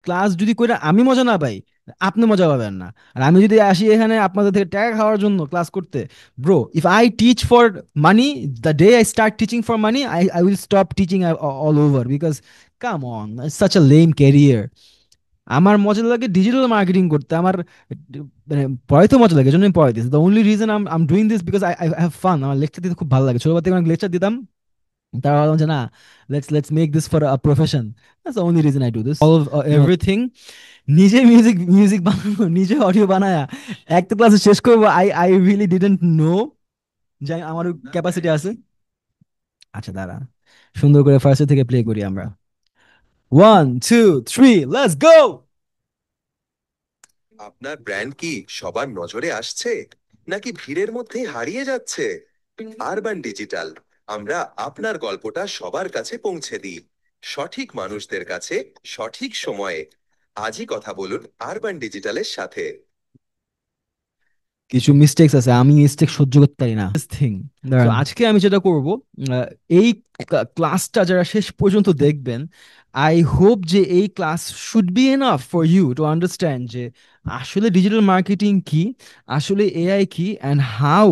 Class যদি করে আমি মজা না পাই, আপনি মজা পাবেন না। আর আমি যদি আসি এখানে আপনাদের থেকে টাকা খাওয়ার জন্য ক্লাস করতে, bro, if I teach for money, the day I start teaching for money, I will stop teaching all over, because come on, such a lame career. আমার মজা লাগে ডিজিটাল মার্কেটিং করতে, আমার মানে পড়াইতে মজা লাগে, এজন্য আমি পড়াইতেছি। The only reason I am doing this because I have fun. আমার লেকচার দিতে খুব ভালো লাগে, ছোটবেলা থেকে অনেক লেকচার দিতাম। তারা ভাবলাম যে না, let's make this for a profession. That's the only reason I do this all everything. নিজে মিউজিক মিউজিক বানাবো, নিজে অডিও বানায়া একটা ক্লাসে শেষ করবো, I I really didn't know যে আমার ক্যাপাসিটি আছে। আচ্ছা দাঁড়া, সুন্দর করে ফার্স্ট থেকে প্লে করি আমরা। 1 2 3, লেটস গো। আপনার ব্র্যান্ড কি সবার নজরে আসছে নাকি ভিড়ের মধ্যেই হারিয়ে যাচ্ছে? আরবান ডিজিটাল, আমরা আপনার গল্পটা সবার কাছে পৌঁছে দিই, সঠিক মানুষদের কাছে, সঠিক সময়ে। আজই কথা বলুন আরবান ডিজিটালের সাথে। কিছু মিস্টেক্স আছে, আমি মিস্টেক সহ্য করতে পারি না থিং। তো আজকে আমি যেটা করব, এই ক্লাসটা যারা শেষ পর্যন্ত দেখবেন, আই হোপ যে এই class should be enough for you to understand যে আসলে ডিজিটাল মার্কেটিং কি, আসলে এআই কি, and how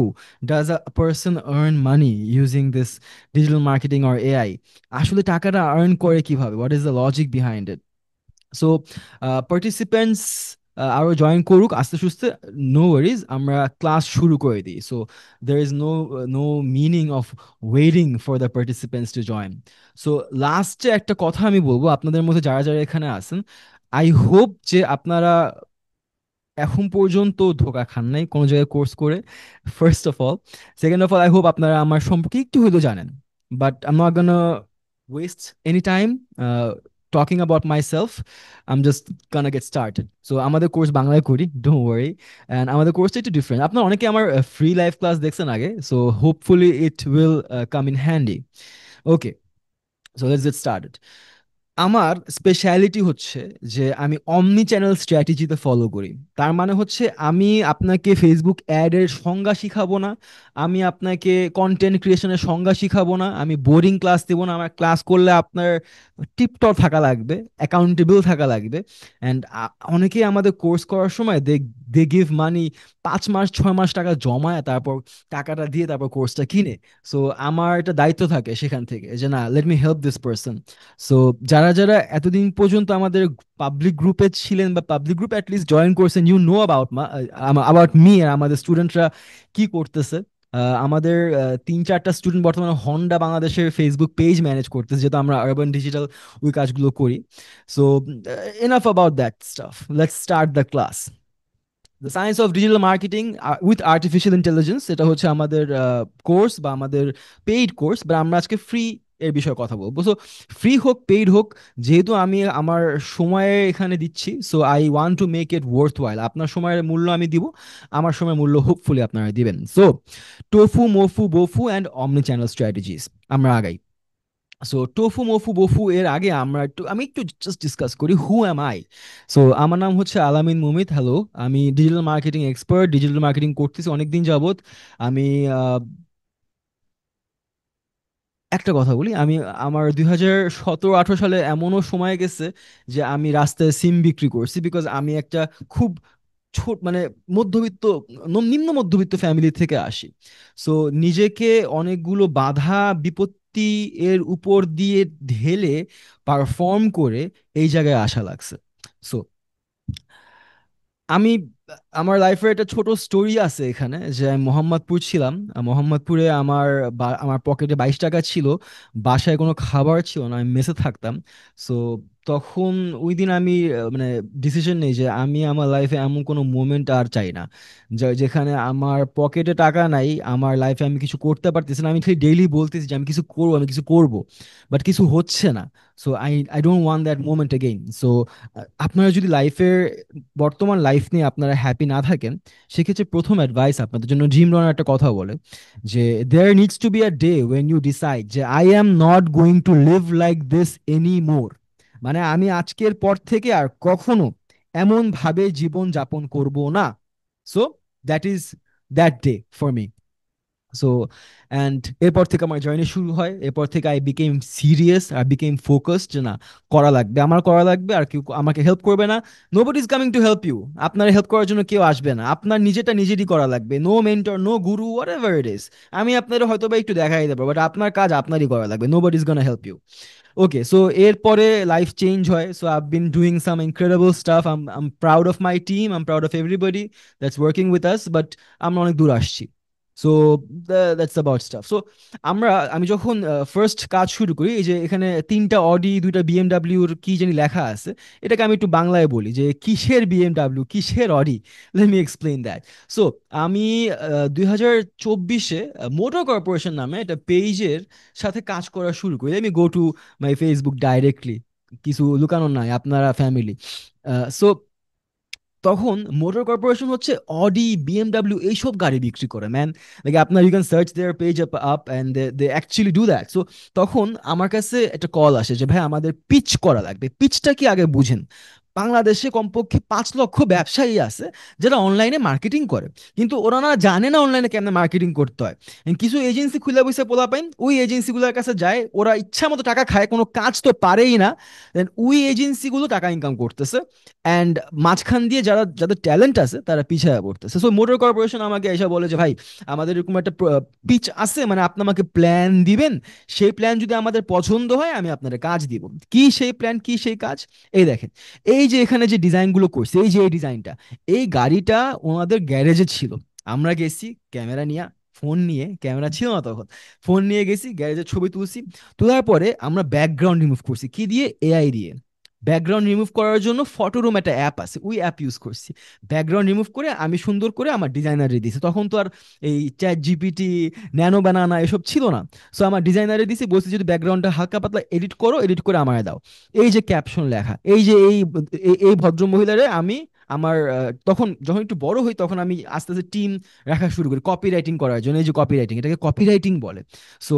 does a person earn money using this digital marketing or AI. আসলে টাকাটা আর্ন করে কিভাবে, what is the logic behind it. So participants আরো জয়েন করুক আস্তে সুস্তে, নো ওয়ারিজ, আমরা ক্লাস শুরু করে দিই। So there is no meaning of waiting for the participants to join. So লাস্টে একটা কথা আমি বলবো, আপনাদের মধ্যে যারা যারা এখানে আছেন, আই হোপ যে আপনারা এখন পর্যন্ত ধোকা খান নাই কোনো জায়গায় কোর্স করে, first of all. Second of all, I hope আপনারা আমার সম্পর্কে একটু হলেও জানেন। But I am not gonna West any time talking about my self. I am just gonna get started. So আমাদের কোর্স বাংলায় করি, ডোন্ট ওয়ারি। অ্যান্ড আমাদের কোর্সটা একটু ডিফারেন্ট, আপনার অনেকে আমার ফ্রি লাইভ ক্লাস দেখছেন আগে, so hopefully it will come in handy. Okay, so let's get started. আমার স্পেশালিটি হচ্ছে যে আমি অমনি চ্যানেল স্ট্র্যাটেজিতে ফলো করি। তার মানে হচ্ছে আমি আপনাকে ফেসবুক অ্যাডের সংজ্ঞা শিখাবো না, আমি আপনাকে কন্টেন্ট ক্রিয়েশনের সংজ্ঞা শিখাবো না, আমি বোরিং ক্লাস দেবো না। আমার ক্লাস করলে আপনার টিপটপ থাকা লাগবে, অ্যাকাউন্টেবল থাকা লাগবে। অ্যান্ড অনেকেই আমাদের কোর্স করার সময় দে দে গিভ মানি, 5 মাস 6 মাস টাকা জমায়, তারপর টাকাটা দিয়ে তারপর কোর্সটা কিনে। সো আমার একটা দায়িত্ব থাকে সেখান থেকে যে না, let me help this person. So যারা যারা এতদিন পর্যন্ত আমাদের পাবলিক গ্রুপে ছিলেন বা পাবলিক গ্রুপ অ্যাটলিস্ট জয়েন করছেন, ইউ নো অ্যাবাউট মি আর আমাদের স্টুডেন্টরা কি করতেছে। আমাদের 3 4টা স্টুডেন্ট বর্তমানে হন্ডা বাংলাদেশের ফেসবুক পেজ ম্যানেজ করতেছে, যেহেতু আমরা আরবান ডিজিটাল ওই কাজগুলো করি। So enough about that staff, let's start the class. The science of digital marketing with artificial intelligence, এটা হচ্ছে আমাদের কোর্স বা আমাদের পেইড কোর্স, বা আমরা আজকে ফ্রি এর বিষয়ে কথা বলবো। সো ফ্রি হোক পেইড হোক, যেহেতু আমি আমার সময় এখানে দিচ্ছি, so I want to make it worthwhile. আপনার সময়ের মূল্য আমি দিব, আমার সময়ের মূল্য হোপফুলি আপনারা দিবেন। সো টোফু মোফু বোফু অ্যান্ড অমনি চ্যানেল স্ট্র্যাটেজিস, আমরা আগাই। সো টোফু মোফু বফু এর আগে আমি একটু জাস্ট ডিসকাস করি হু অ্যাম আই। সো আমার নাম হচ্ছে আলামিন মুমিত, হ্যালো। আমি digital marketing expert, digital marketing করতেছি অনেকদিন যাবত। আমি আহ, একটা কথা বলি, আমি আমার 2017 18 সালে এমনও সময় গেছে যে আমি রাস্তায় সিম বিক্রি করছি, বিকজ আমি একটা খুব ছোট মানে মধ্যবিত্ত, নিম্ন মধ্যবিত্ত ফ্যামিলি থেকে আসি। সো নিজেকে অনেকগুলো বাধা বিপত্তি এর উপর দিয়ে ঢেলে পারফর্ম করে এই জায়গায় আসা লাগছে। সো আমি আমার লাইফের একটা ছোট স্টোরি আছে এখানে, যে আমি মোহাম্মদপুর ছিলাম। মোহাম্মদপুরে আমার পকেটে 22 টাকা ছিল, বাসায় কোনো খাবার ছিল না, আমি মেসে থাকতাম। সো তখন ওই দিন আমি মানে ডিসিশন নেই যে আমি আমার লাইফে এমন কোনো মোমেন্ট আর চাই না, যেখানে আমার পকেটে টাকা নাই, আমার লাইফে আমি কিছু করতে পারতেছি না, আমি খালি ডেইলি বলতেছি যে আমি কিছু করবো, আমি কিছু করবো, বাট কিছু হচ্ছে না। So I don't want that moment again. So আপনারা যদি লাইফের বর্তমান লাইফ নিয়ে আপনারা হ্যাপি না থাকেন, সেক্ষেত্রে প্রথম অ্যাডভাইস আপনাদের জন্য জিম রনার একটা কথা বলে যে there needs to be a day when you decide যে I am not going to live like this any more. মানে আমি আজকের পর থেকে আর কখনো এমন ভাবে জীবন যাপন করব না। So that is that day for me. So and এরপর থেকে আমার জার্নি শুরু হয়, এরপর থেকে I became serious, I became focused, যে না, করা লাগবে, আমার করা লাগবে, আর কেউ আমাকে হেল্প করবে না। Nobody is coming to help you, আপনার হেল্প করার জন্য কেউ আসবে না, আপনার নিজেরটা নিজেরই করা লাগবে। No mentor, no Guru, what ever it is. আমি আপনার হয়তো বা একটু দেখাই দেবো, বাট আপনার কাজ আপনারই করা লাগবে। Nobody is gonna help you. Okay, so এরপরে লাইফ চেঞ্জ হয়। So I've been doing some incredible stuff. I'm proud of my team, I'm proud of everybody that's working with us, but আমরা অনেক দূর আসছি। So that's about stuff. So আমি যখন first কাজ শুরু করি, এই যে এখানে 3টা অডি 2টা বিএমডাব্লিউর কি জানি লেখা আছে, এটাকে আমি একটু বাংলায় বলি যে কিসের বিএমডাব্লিউ, কিসের Audi. Let me explain that. So আমি 2024-এ মোটর কর্পোরেশন নামে একটা পেজের সাথে কাজ করা শুরু করি। আমি go to my Facebook directly, কিছু লুকানোর নাই, আপনারা ফ্যামিলি। সো তখন মোটর কর্পোরেশন হচ্ছে অডি, বিএমডাব্লিউ এইসব গাড়ি বিক্রি করে, ম্যান। লাইক আপনার you can search their page up and they actually do that. So তখন আমার কাছে একটা কল আসে যে ভাই আমাদের পিচ করা লাগবে। পিচটা কি আগে বুঝেন। বাংলাদেশে কমপক্ষে 5 লক্ষ ব্যবসায়ী আছে যারা অনলাইনে মার্কেটিং করে, কিন্তু ওরা না জানে না অনলাইনে কেমনে মার্কেটিং করতে হয়। কিছু এজেন্সি খুলে বসে পোলা পাইন, ওই এজেন্সিগুলোর কাছে যায়, ওরা ইচ্ছা মতো টাকা খায়, কোনো কাজ তো পারেই না। দেন ওই এজেন্সিগুলো টাকা ইনকাম করতেছে, অ্যান্ড মাঝখান দিয়ে যারা, যাদের ট্যালেন্ট আছে তারা পিছিয়ে পড়তেছে। সো মোটর কর্পোরেশন আমাকে এসে বলে যে ভাই আমাদের এরকম একটা পিচ আছে, মানে আপনি আমাকে প্ল্যান দিবেন, সেই প্ল্যান যদি আমাদের পছন্দ হয় আমি আপনার কাজ দিব। কি সেই প্ল্যান, কি সেই কাজ, এই দেখেন। এই যে এখানে যে ডিজাইনগুলো করছে, এই যে এই ডিজাইনটা, এই গাড়িটা ওনাদের গ্যারেজে ছিল। আমরা গেছি ক্যামেরা নিয়ে, ফোন নিয়ে, ক্যামেরা ছিল না তখন, ফোন নিয়ে গেছি গ্যারেজের ছবি তুলছি। তোলার পরে আমরা ব্যাকগ্রাউন্ড রিমুভ করছি কি দিয়ে, এআই দিয়ে। ব্যাকগ্রাউন্ড রিমুভ করার জন্য ফটোরুম একটা অ্যাপ আছে, ওই অ্যাপ ইউজ করছি। ব্যাকগ্রাউন্ড রিমুভ করে আমি সুন্দর করে আমার ডিজাইনারে দিয়েছি। তখন তো আর এই চ্যাট জিপিটি, ন্যানো বানানা এসব ছিল না। সো আমার ডিজাইনারে দিয়েছি, বলছি যদি ব্যাকগ্রাউন্ডটা হালকা পাতলা এডিট করো, এডিট করে আমায় দাও। এই যে ক্যাপশন লেখা, এই যে এই ভদ্র মহিলারে আমি আমার তখন যখন একটু বড় হই তখন আমি আস্তে আস্তে টিম রাখা শুরু করি কপি রাইটিং করার জন্য। এই যে কপি রাইটিং, এটাকে কপি রাইটিং বলে। সো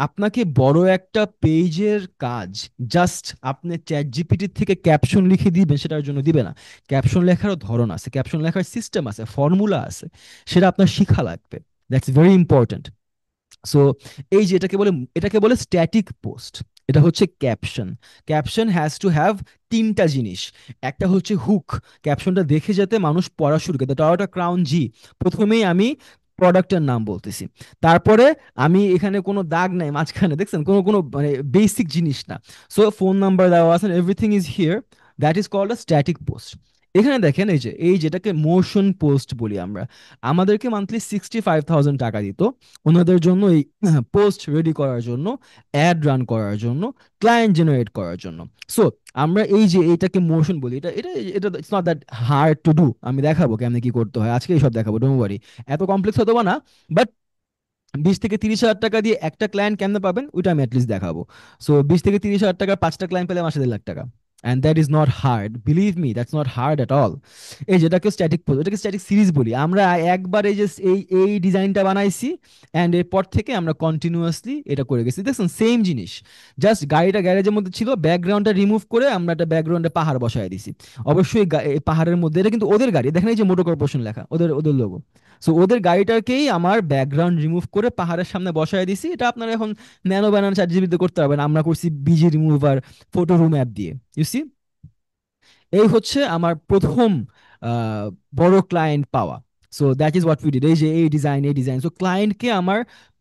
আপনাকে বড় একটা পেজের কাজ জাস্ট আপনি চ্যাট জিপিটির থেকে ক্যাপশন লিখে দিবেন সেটার জন্য দিবে না। ক্যাপশন লেখারও ধরন আছে, ক্যাপশন লেখার সিস্টেম আছে, ফর্মুলা আছে, সেটা আপনার শিখা লাগবে। That's very important. সো এই যে এটাকে বলে স্ট্যাটিক পোস্ট। এটা হচ্ছে caption. Caption has to have 3টা জিনিস। একটা হচ্ছে হুক, ক্যাপশনটা দেখে যাতে মানুষ পড়া শুরু করে। টয়োটা ক্রাউন জি, প্রথমেই আমি প্রোডাক্টের নাম বলতেছি। তারপরে আমি এখানে কোনো দাগ নাই মাঝখানে, দেখছেন, কোনো কোনো মানে বেসিক জিনিস না। সো ফোন নাম্বার দেওয়া আছে, everything is here. That is called a static post. এখানে দেখেন, এই যেটাকে মোশন পোস্ট বলি আমরা, আমাদেরকে মান্থলি 65,000 টাকা দিত ওনাদের জন্য, এই পোস্ট রেডি করার জন্য, অ্যাড রান করার জন্য, ক্লায়েন্ট জেনারেট করার জন্য। সো আমরা এই যে এইটাকে মোশন বলি, এটা এটা এটা it's not that hard to do. আমি দেখাবো কেমনে কি করতে হয়, আজকেই সব দেখাবো, ডোন্ট ওয়ারি। এত কমপ্লেক্স হতো না, বাট 20 থেকে 30 হাজার টাকা দিয়ে একটা ক্লায়েন্ট কেমনে পাবেন ওইটা আমি অ্যাটলিস্ট দেখাবো। সো 20 থেকে 30 হাজার টাকার 5টা ক্লায়েন্ট পেলে মাসে 1.5 লাখ টাকা। And that is not hard, believe me, that's not hard at all. এই যেটাকে স্ট্যাটিক, এটাকে স্ট্যাটিক সিরিজ বলি আমরা। একবার এই যে এই ডিজাইনটা বানাইছি, অ্যান্ড এরপর থেকে আমরা কন্টিনিউয়াসলি এটা করে গেছি। দেখছেন সেম জিনিস, জাস্ট গাড়িটা গ্যারেজের মধ্যে ছিল, ব্যাকগ্রাউন্ডটা রিমুভ করে আমরা একটা ব্যাকগ্রাউন্ডে পাহাড় বসায় দিছি। অবশ্যই এই পাহাড়ের মধ্যে, এটা কিন্তু ওদের গাড়ি, দেখেন এই যে মোটর কর্পোরেশন লেখা, ওদের ওদের লোগো। সো ওদের গাড়িটাকেই আমার ব্যাকগ্রাউন্ড রিমুভ করে পাহাড়ের সামনে বসায় দিছি। এটা আপনারা এখন ন্যানো বানান চ্যাট জিপিটিতে করতে পারবেন, আমরা করছি busy remover photo room app দিয়ে। ইউ সি, এই হচ্ছে আমার প্রথম আহ, বড় ক্লায়েন্ট পাওয়া। So that is what we did. এই যে এই ডিজাইন, সো ক্লায়েন্টকে আমার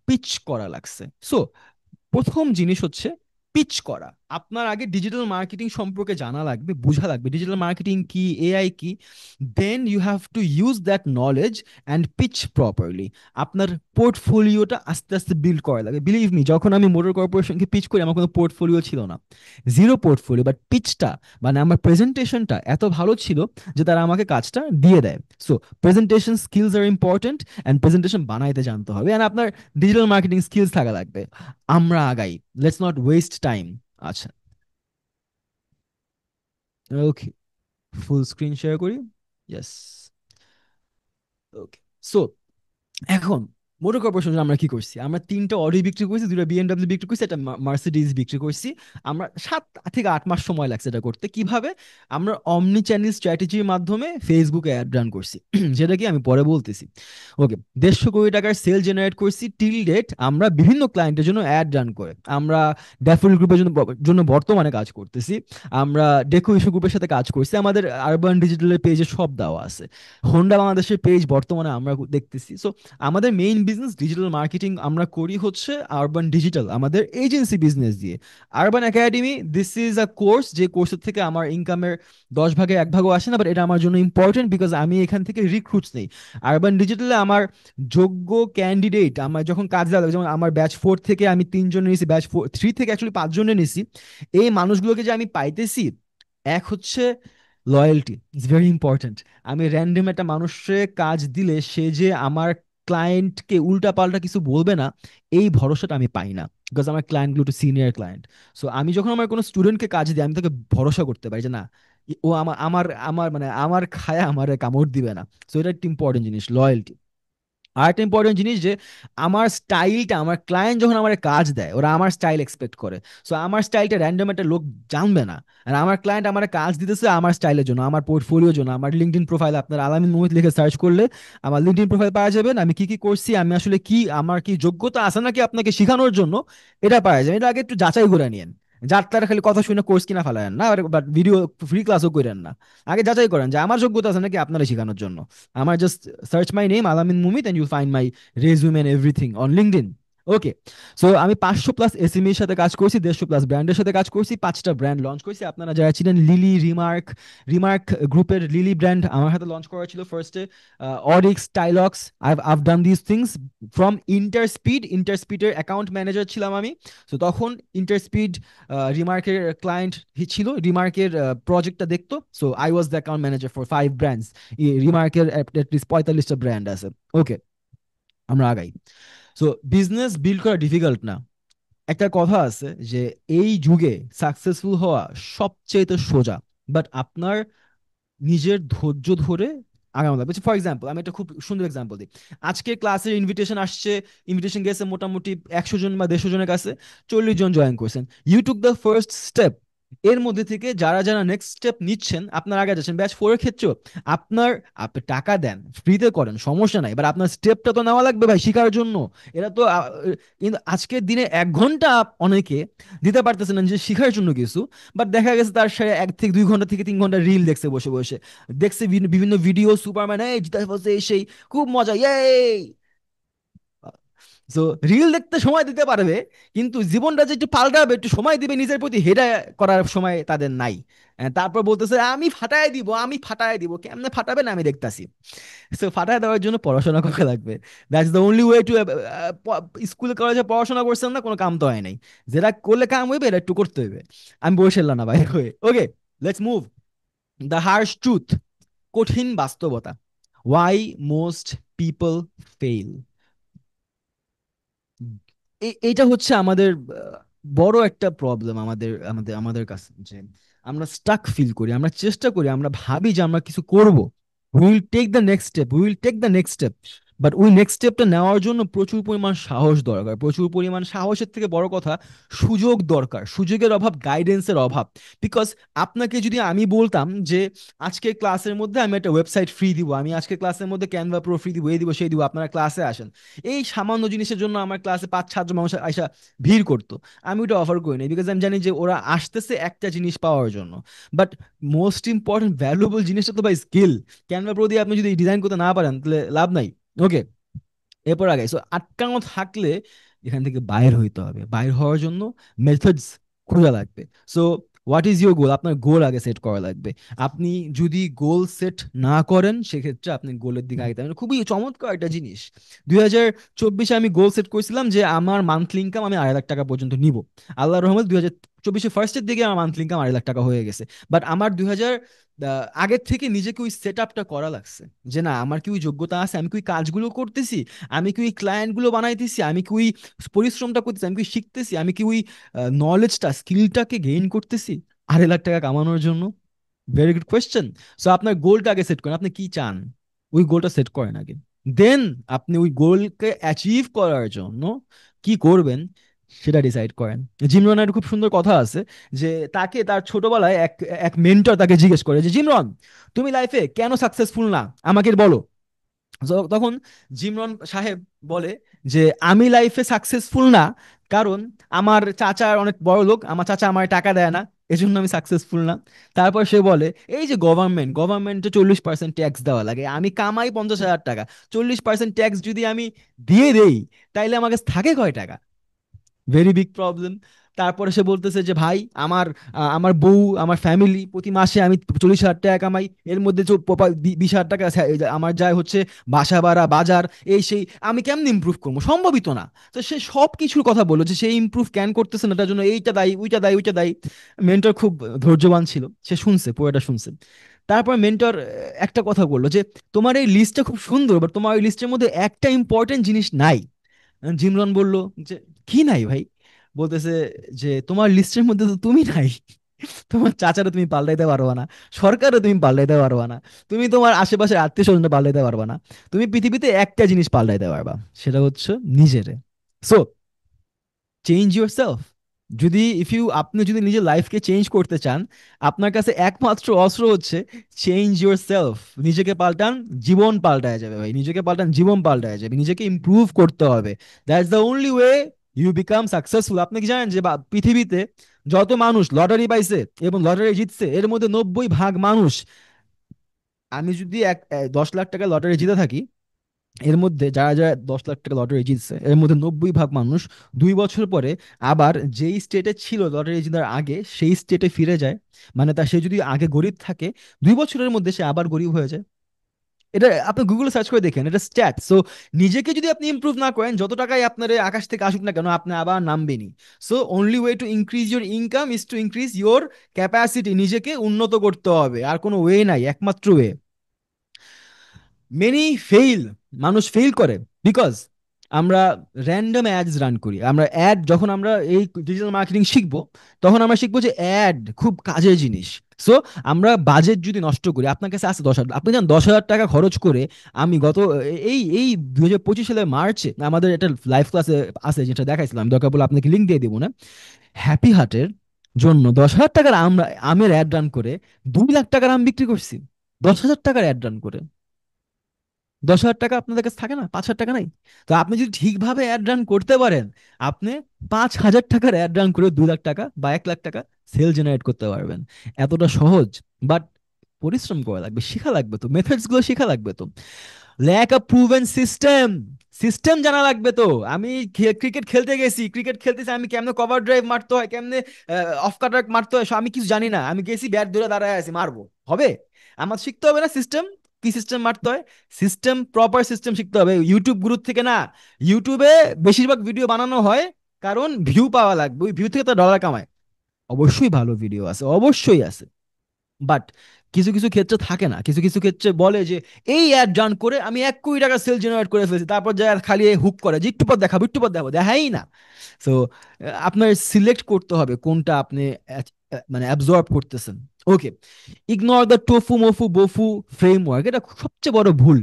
পিচ করা লাগছে। সো প্রথম জিনিস হচ্ছে পিচ করা। আপনার আগে ডিজিটাল মার্কেটিং সম্পর্কে জানা লাগবে, বোঝা লাগবে ডিজিটাল মার্কেটিং কি, এআই কি। Then you have to use that knowledge and pitch properly. আপনার পোর্টফোলিওটা আস্তে আস্তে বিল্ড করা লাগে। বিলিভ মি, যখন আমি মোটর কর্পোরেশনকে পিচ করি আমার কোনো পোর্টফোলিও ছিল না, জিরো পোর্টফোলিও, বাট পিচটা মানে আমার প্রেজেন্টেশনটা এত ভালো ছিল যে তারা আমাকে কাজটা দিয়ে দেয়। So presentation skills are important, and presentation বানাইতে জানতে হবে, অ্যান্ড আপনার ডিজিটাল মার্কেটিং স্কিলস থাকা লাগবে। আমরা আগাই, লেটস নট ওয়েস্ট টাইম। আচ্ছা, ওকে, ফুল স্ক্রিন শেয়ার করি। ইয়েস, ওকে। সো এখন মোটর কর্পোরেশন আমরা কি করছি, আমরা 3টা অডি বিক্রি করছি, 2টা বিএমডব্লিউ বিক্রি করছি, একটা মার্সিডিজ বিক্রি করছি। আমরা 7 থেকে 8 মাস সময় লাগছে এটা করতে। কিভাবে? আমরা অমনি চ্যানেল স্ট্র্যাটেজির মাধ্যমে ফেসবুকে অ্যাড রান করছি যেটা কি আমি পরে বলতেছি। ওকে, 150 কোটি টাকার সেল জেনারেট করছি টিল ডেট। আমরা বিভিন্ন ক্লায়েন্টের জন্য অ্যাড রান করে আমরা ড্যাফোডিল গ্রুপের জন্য বর্তমানে কাজ করতেছি। আমরা ডেকো ইস্যু গ্রুপের সাথে কাজ করছি, আমাদের আরবান ডিজিটালের পেজে সব দেওয়া আছে। হোন্ডা বাংলাদেশের পেজ বর্তমানে আমরা দেখতেছি। সো আমাদের মেইন বিজনেস ডিজিটাল মার্কেটিং আমরা করি হচ্ছে আরবান ডিজিটাল, আমাদের এজেন্সি বিজনেস দিয়ে। Urban academy, this is a course, যে কোর্সের থেকে আমার ইনকামের 10 ভাগে 1 ভাগও আসে না, বাট এটা আমার জন্য ইম্পর্টেন্ট বিকজ আমি এখান থেকে রিক্রুটস নেই। আরবান ডিজিটালে আমার যোগ্য ক্যান্ডিডেট আমার যখন কাজ দেওয়া, যেমন আমার ব্যাচ 4 থেকে আমি 3 জন নিয়েছি, ব্যাচ 3 থেকে অ্যাকচুয়ালি 5 জনে নিয়েছি। এই মানুষগুলোকে যে আমি পাইতেছি, এক হচ্ছে লয়্যালটি, ইটস ভেরি ইম্পর্টেন্ট। আমি র্যান্ডম একটা মানুষে কাজ দিলে সে যে আমার ক্লায়েন্টকে উল্টা পাল্টা কিছু বলবে না, এই ভরসাটা আমি পাই না, বিকজ আমার ক্লায়েন্টগুলো একটু সিনিয়র ক্লায়েন্ট। সো আমি যখন আমার কোনো স্টুডেন্টকে কাজ দিই, আমি তাকে ভরসা করতে পারি যে না, ও আমার আমার আমার মানে আমার খায়া আমার কামড় দিবে না। সো এটা একটা ইম্পর্টেন্ট জিনিস, লয়্যালটি। আর একটা ইম্পর্টেন্ট জিনিস যে আমার স্টাইলটা, আমার ক্লায়েন্ট যখন আমার কাজ দেয় ওরা আমার স্টাইল এক্সপেক্ট করে। সো আমার স্টাইলটা র্যান্ডম একটা লোক জানবে না। আর আমার ক্লায়েন্ট আমার কাজ দিতেছে আমার স্টাইলের জন্য, আমার পোর্টফোলিওর জন্য। আমার লিঙ্কডইন প্রোফাইল আপনার আলামিন মোহিত লিখে সার্চ করলে আমার লিঙ্কডইন প্রোফাইল পাওয়া যাবেন, আমি কি কি করছি, আমি আসলে কি, আমার কি যোগ্যতা আছে নাকি আপনাকে শেখানোর জন্য, এটা পাওয়া যাবে। এটা আগে একটু যাচাই করে নিয়েন। যার তারা খালি কথা শুনে কোর্স কিনা ফেলায়েন না, বাট ভিডিও ফ্রি ক্লাসও করেন না। আগে যাচাই করেন যে আমার যোগ্যতা আছে নাকি আপনারা শেখানোর জন্য। আমার just search my name Alamin Mumit and you find my resume and everything on LinkedIn. Okay, so আমি 500 প্লাস এসএমইর সাথে কাজ করছি, 150 প্লাস ব্র্যান্ডের সাথে কাজ করছি, 5টা ব্র্যান্ড লঞ্চ করছি। আপনারা যারা ছিলেন লিলি, রিমার্ক, রিমার্ক গ্রুপের লিলি ব্র্যান্ড আমার হাতে লঞ্চ করা ছিল ফার্স্টে। Orix, Tylox, I've done this things from Interspeed. ইন্টারস্পিডের অ্যাকাউন্ট ম্যানেজার ছিলাম আমি। তো তখন ইন্টারস্পিড রিমার্কের ক্লায়েন্ট ছিল, রিমার্কের প্রজেক্টটা দেখতো। So I was the account manager for 5 brands. রিমার্কের অ্যাটলিস্ট 45টা ব্র্যান্ড আছে। ওকে, আমরা আগাই। সো বিজনেস বিল্ড করা ডিফিকাল্ট না। একটা কথা আছে যে এই যুগে সাকসেসফুল হওয়া সবচেয়ে সোজা, বাট আপনার নিজের ধৈর্য ধরে আগানো লাগবে। ফর এক্সাম্পল, আমি একটা খুব সুন্দর এক্সাম্পল দিই। আজকে ক্লাসের ইনভিটেশন আসছে, ইনভিটেশন গেছে মোটামুটি 100 জন বা 150 জনের কাছে, 40 জন জয়েন করছেন। You took the first step. এর মধ্যে থেকে যারা যারা নেক্সট স্টেপ নিচ্ছেন, আপনার আগে যাচ্ছেন। ব্যাচ 4 এর ক্ষেত্রেও আপনার, আপনি টাকা দেন, ফ্রিতে করেন, সমস্যা নাই, এবার আপনার স্টেপটা তো নেওয়া লাগবে ভাই শেখার জন্য। এটা তো কিন্তু আজকের দিনে 1 ঘন্টা অনেকে দিতে পারতেছে না যে শেখার জন্য কিছু, বাট দেখা গেছে তার সে 1 থেকে 2 ঘন্টা থেকে 3 ঘন্টা রিল দেখছে বসে বসে, দেখছে বিভিন্ন ভিডিও, সুপারম্যান এই জিতে ফেলছে, এই সেই, খুব মজা, ইয়ে। সো রিল দেখতে সময় দিতে পারবে, কিন্তু জীবনটা যে একটু পাল্টাবে, একটু সময় দিবে নিজের প্রতি, হেডা করার সময় তাদের নাই। তারপর বলতেছে আমি ফাটায় দিব, আমি ফাটায় দিব। কেমনে ফাটাবে না আমি দেখতাছি। সো ফাটায় দেওয়ার জন্য পড়াশোনা করা লাগবে। That's the only way two. স্কুলে কলেজে পড়াশোনা করছেন না, কোনো কাম তো হয় নাই। যেটা করলে কাম হইবে এটা একটু করতে হইবে। আমি বসেলাম না ভাই হয়ে। Okay, let's move. The harsh truth, কঠিন বাস্তবতা। Why most people fail. এইটা হচ্ছে আমাদের বড় একটা প্রবলেম আমাদের আমাদের আমাদের কাছে, যে আমরা স্টাক ফিল করি, আমরা চেষ্টা করি, আমরা ভাবি যে আমরা কিছু করব, will take the next step, will take the next step. But ওই নেক্সট স্টেপটা নেওয়ার জন্য প্রচুর পরিমাণ সাহস দরকার। প্রচুর পরিমাণ সাহসের থেকে বড় কথা, সুযোগ দরকার। সুযোগের অভাব, গাইডেন্সের অভাব। বিকজ আপনাকে যদি আমি বলতাম যে আজকে ক্লাসের মধ্যে আমি একটা ওয়েবসাইট ফ্রি দিব, আমি আজকে ক্লাসের মধ্যে ক্যানভা প্রো ফ্রি দিব, এই দিব সেই দিব, আপনারা ক্লাসে আসেন, এই সামান্য জিনিসের জন্য আমার ক্লাসে 5-7 জন মানুষ আইসা ভিড় করতো, আমি ওটা অফার করি নাই, বিকজ আমি জানি যে ওরা আসতেছে একটা জিনিস পাওয়ার জন্য। বাট মোস্ট ইম্পর্টেন্ট ভ্যালুয়েবল জিনিসটা তো ভাই স্কিল। ক্যানভা প্রো দিয়ে আপনি যদি ডিজাইন করতে না পারেন তাহলে লাভ নাই। ওকে, এরপর আগে সো আটকানো থাকলে এখান থেকে বাইর হইতে হবে। বাইর হওয়ার জন্য মেথডস খোঁজা লাগবে। So what is your goal? আপনার গোল আগে সেট করা লাগবে। আপনি যদি গোল সেট না করেন সেক্ষেত্রে আপনি গোলের দিকে আগাতে পারেন। খুবই চমৎকার একটা জিনিস। 2024-এ আমি গোল সেট করেছিলাম যে আমার মান্থলি ইনকাম আমি 2.5 লাখ টাকা পর্যন্ত নিব। আল্লাহ রহমত 2024-এ ফার্স্টের দিকে আমার মান্থলি ইনকাম 2.5 লাখ টাকা হয়ে গেছে। বাট আমার আগের থেকে নিজেকে ওই সেট আপটা করা লাগছে, যে না আমার কি ওই যোগ্যতা আছে, আমি কি ওই কাজগুলো করতেছি, আমি কি ওই ক্লায়েন্টগুলো বানাইতেছি, আমি কি ওই পরিশ্রমটা করতেছি, আমি কি শিখতেছি, আমি কি ওই নলেজটা, স্কিলটাকে গেইন করতেছি 2.5 লাখ টাকা কামানোর জন্য। Very good question. সো আপনার গোলটা আগে সেট করেন, আপনি কি চান, ওই গোলটা সেট করেন আগে। দেন আপনি ওই গোলকে অ্যাচিভ করার জন্য কি করবেন সেটা ডিসাইড করেন। জিমরনের খুব সুন্দর কথা আছে যে তাকে তার ছোটবেলায় এক এক মেন্টর তাকে জিজ্ঞেস করে যে জিমরন, তুমি লাইফে কেন সাকসেসফুল না, আমাকে বলো। তখন জিমরন সাহেব বলে যে আমি লাইফে সাকসেসফুল না কারণ আমার চাচা অনেক বড় লোক, আমার চাচা আমার টাকা দেয় না, এজন্য আমি সাকসেসফুল না। তারপর সে বলে এই যে গভর্নমেন্টে 40% ট্যাক্স দেওয়া লাগে, আমি কামাই 50,000 টাকা, 40% ট্যাক্স যদি আমি দিয়ে দেই তাইলে আমার কাছে থাকে কয় টাকা? Very big problem. তারপরে সে বলতেছে যে ভাই আমার আমার বউ আমার ফ্যামিলি প্রতি মাসে আমি 40,000 টাকা কামাই, এর মধ্যে 20,000 টাকা আমার যায় হচ্ছে বাসা ভাড়া বাজার এই সেই, আমি কেমনে ইমপ্রুভ করবো, সম্ভবই তো না। তো সে সব কিছুর কথা বললো যে সে ইমপ্রুভ ক্যান করতেছে না, তার জন্য এইটা দায়ী ওইটা দায়ী ওইটা দায়ী। মেন্টর খুব ধৈর্যবান ছিল, সে শুনছে, পুরোটা শুনছে। তারপর মেন্টর একটা কথা বললো যে তোমার এই লিস্টটা খুব সুন্দর, বাট তোমার ওই লিস্টের মধ্যে একটা ইম্পর্টেন্ট জিনিস নাই। জিমরন বলল যে কি নাই ভাই? বলতেছে যে তোমার লিস্টের মধ্যে তো তুমি নাই, তোমার চাচারও তুমি পাল্টাইতে পারবা না, সরকারও তুমি পাল্টাইতে পারবা না, তুমি তোমার আশেপাশে আত্মীয় স্বজনটা পাল্টাইতে পারবা না, তুমি পৃথিবীতে একটা জিনিস পাল্টাইতে পারবা, সেটা হচ্ছে নিজেরে। So change your self. যদি ইফ ইউ আপনি যদি নিজের লাইফকে চেঞ্জ করতে চান, আপনার কাছে একমাত্র অস্ত্র হচ্ছে চেঞ্জ ইউর সেলফ। নিজেকে পাল্টান, জীবন পাল্টায় যাবে ভাই, নিজেকে পাল্টান, জীবন পাল্টায় যাবে, নিজেকে ইমপ্রুভ করতে হবে। That's the only way you become successful. আপনি কি জানেন যে পৃথিবীতে যত মানুষ লটারি পাইছে এবং লটারি জিতছে এর মধ্যে 90% মানুষ, আমি যদি 10 লাখ টাকা লটারি জিতে থাকি, এর মধ্যে যারা যারা 10 লাখ টাকা লটারি জিতছে এর মধ্যে 90% মানুষ 2 বছর পরে আবার যেই স্টেটে ছিল লটারি জেতার আগে সেই স্টেটে ফিরে যায়। মানে সে যদি আগে গরিব থাকে 2 বছরের মধ্যে সে আবার গরিব হয়ে যায়। এটা আপনি গুগলে সার্চ করে দেখেন, এটা স্ট্যাট। সো নিজেকে যদি আপনি ইমপ্রুভ না করেন, যত টাকাই আপনার এই আকাশ থেকে আসুক না কেন, আপনি আবার নামবেনই। So only way to increase your income is to increase your capacity. নিজেকে উন্নত করতে হবে, আর কোনো ওয়ে নাই, একমাত্র ওয়ে। মেনি ফেইল, মানুষ ফেইল করে বিকজ আমরা র্যান্ডম অ্যাডস রান করি। আমরা অ্যাড, যখন আমরা এই ডিজিটাল মার্কেটিং শিখবো তখন আমরা শিখবো যে অ্যাড খুব কাজের জিনিস। সো আমরা বাজেট যদি নষ্ট করি, আপনার কাছে আছে 10,000, আপনি জান 10,000 টাকা খরচ করে আমি গত এই এই 2025 সালের মার্চে আমাদের একটা লাইভ ক্লাসে আছে যেটা দেখাইছিলাম, দরকার বলে আপনাকে লিঙ্ক দিয়ে দিব না, হ্যাপি হার্টের জন্য 10,000 টাকার আমের অ্যাড রান করে 2 লাখ টাকার আম বিক্রি করছি, 10,000 টাকার অ্যাড রান করে। 10,000 টাকা আপনাদের কাছে থাকে না, 5,000 টাকা নাই? তো আপনি যদি ঠিকভাবে অ্যাড রান করতে পারেন, আপনি 5,000 টাকার অ্যাড রান করে 2 লাখ টাকা বা 1 লাখ টাকা সেল জেনারেট করতে পারবেন। এতটা সহজ। বাট পরিশ্রম করা লাগবে, শেখা লাগবে, তো মেথডস গুলো শেখা লাগবে, তো ল্যাক আ প্রুভেন সিস্টেম, সিস্টেম জানা লাগবে। তো আমি ক্রিকেট খেলতে গেছি, ক্রিকেট খেলতেছি, আমি কেমনে কভার ড্রাইভ মারতে হয়, কেমনে অফ কাটার মারতে হয়, আমি কিছু জানি না, আমি গেছি ব্যাট ধরে দাঁড়ায় আছি, মারবো হবে? আমার শিখতে হবে না সিস্টেম, কি সিস্টেম মারতে হয়, সিস্টেম, প্রপার সিস্টেম শিখতে হবে, ইউটিউব গ্রুপ থেকে না। ইউটিউবে বেশিরভাগ ভিডিও বানানো হয় কারণ ভিউ পাওয়া লাগবে, ওই ভিউ থেকে তো ডলার কামায়। অবশ্যই ভালো ভিডিও আছে, অবশ্যই আছে, বাট কিছু কিছু ক্ষেত্রে থাকে না, কিছু কিছু ক্ষেত্রে বলে যে এই অ্যাড রান করে আমি 1 কোটি টাকা সেল জেনারেট করে ফেলছি, তারপর যা খালি হুক করে যে একটু পর দেখাবো একটু পর দেখাবো, দেখাই না। সো আপনার সিলেক্ট করতে হবে কোনটা আপনি মানে অ্যাবজর্ব করতেছেন। ওকে, ইগনোর দ্য টোফু মফু বফু ফ্রেমওয়ার্ক, এটা সবচেয়ে বড় ভুল।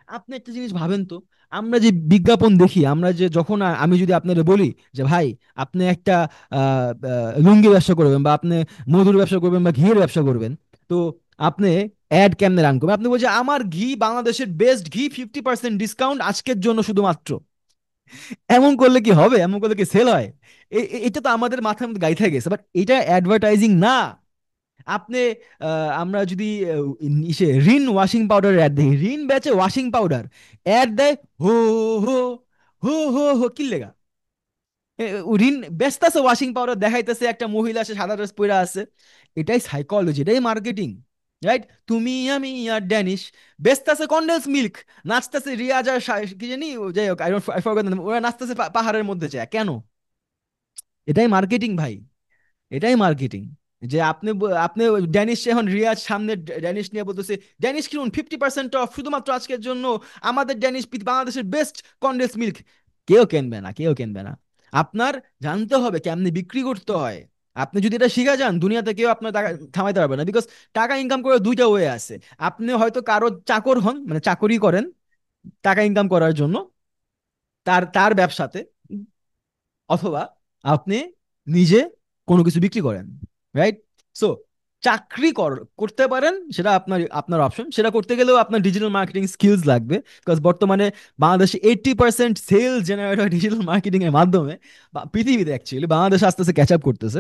আপনি একটা জিনিস ভাবেন তো, আমরা যে বিজ্ঞাপন দেখি, আমরা যে যখন আমি যদি আপনাদের বলি যে ভাই আপনি একটা লুঙ্গি ব্যবসা করবেন বা আপনি মধুর ব্যবসা করবেন বা ঘিয়ের ব্যবসা করবেন, তো আপনি অ্যাড কেমনে রান করবেন? আপনি বলছেন আমার ঘি বাংলাদেশের বেস্ট ঘি, 50% ডিসকাউন্ট আজকের জন্য শুধুমাত্র। এমন করলে কি হবে? এমন করলে কি সেল হয়? এটা তো আমাদের মাথার মধ্যে গাইতে গেছে, বাট এটা অ্যাডভার্টাইজিং না। আপনি আমরা যদি ইসে রিন ওয়াশিং পাউডার অ্যাড দেখি, রিন বেচে ওয়াশিং পাউডার, অ্যাড দেয় হো হো হো হো হো কি লেগা? রিন বেচতেছে ওয়াশিং পাউডার, দেখাইতেছে একটা মহিলা সে সাদা ড্রেস পরে আছে। এটাই সাইকোলজি, এটাই মার্কেটিং, রাইট? তুমি আমি আর ড্যানিশ বেচতেছে কন্ডেন্স মিল্ক, নাচতেছে রিয়াজ আর কি জানি যাই হোক, আই ফরগট, ওরা নাচতেছে পাহাড়ের মধ্যে যায় কেন? এটাই মার্কেটিং ভাই, এটাই মার্কেটিং। যে আপনি ড্যানিশ এখন রিয়াজ সামনে ড্যানিশ নিয়ে বলতেছে ড্যানিশ কিনুন 50% অফ শুধুমাত্র আজকের জন্য, আমাদের ড্যানিশ বাংলাদেশের বেস্ট কন্ডেন্স মিল্ক। কেউ কিনবে না, কেউ কিনবে না। আপনার জানতে হবে কেমনে বিক্রি করতে হয়। আপনি যদি এটা শিখে যান, দুনিয়াতে কেউ আপনার টাকা থামাইতে পারবে না, বিকজ টাকা ইনকাম করে দুইটা ওয়ে আছে। আপনি হয়তো কারো চাকর হন, মানে চাকরি করেন, টাকা ইনকাম করার জন্য তার তার ব্যবসাতে, অথবা আপনি নিজে কোনো কিছু বিক্রি করেন, রাইট? সো চাকরি করতে পারেন, সেটা আপনার আপনার অপশন। সেটা করতে গেলেও আপনার ডিজিটাল মার্কেটিং স্কিলস লাগবে, বিকজ বর্তমানে বাংলাদেশে 80% সেল জেনারেট হয় ডিজিটাল মার্কেটিং এর মাধ্যমে। বা পৃথিবীতে অ্যাকচুয়ালি বাংলাদেশ আস্তে আস্তে ক্যাচ আপ করতেছে।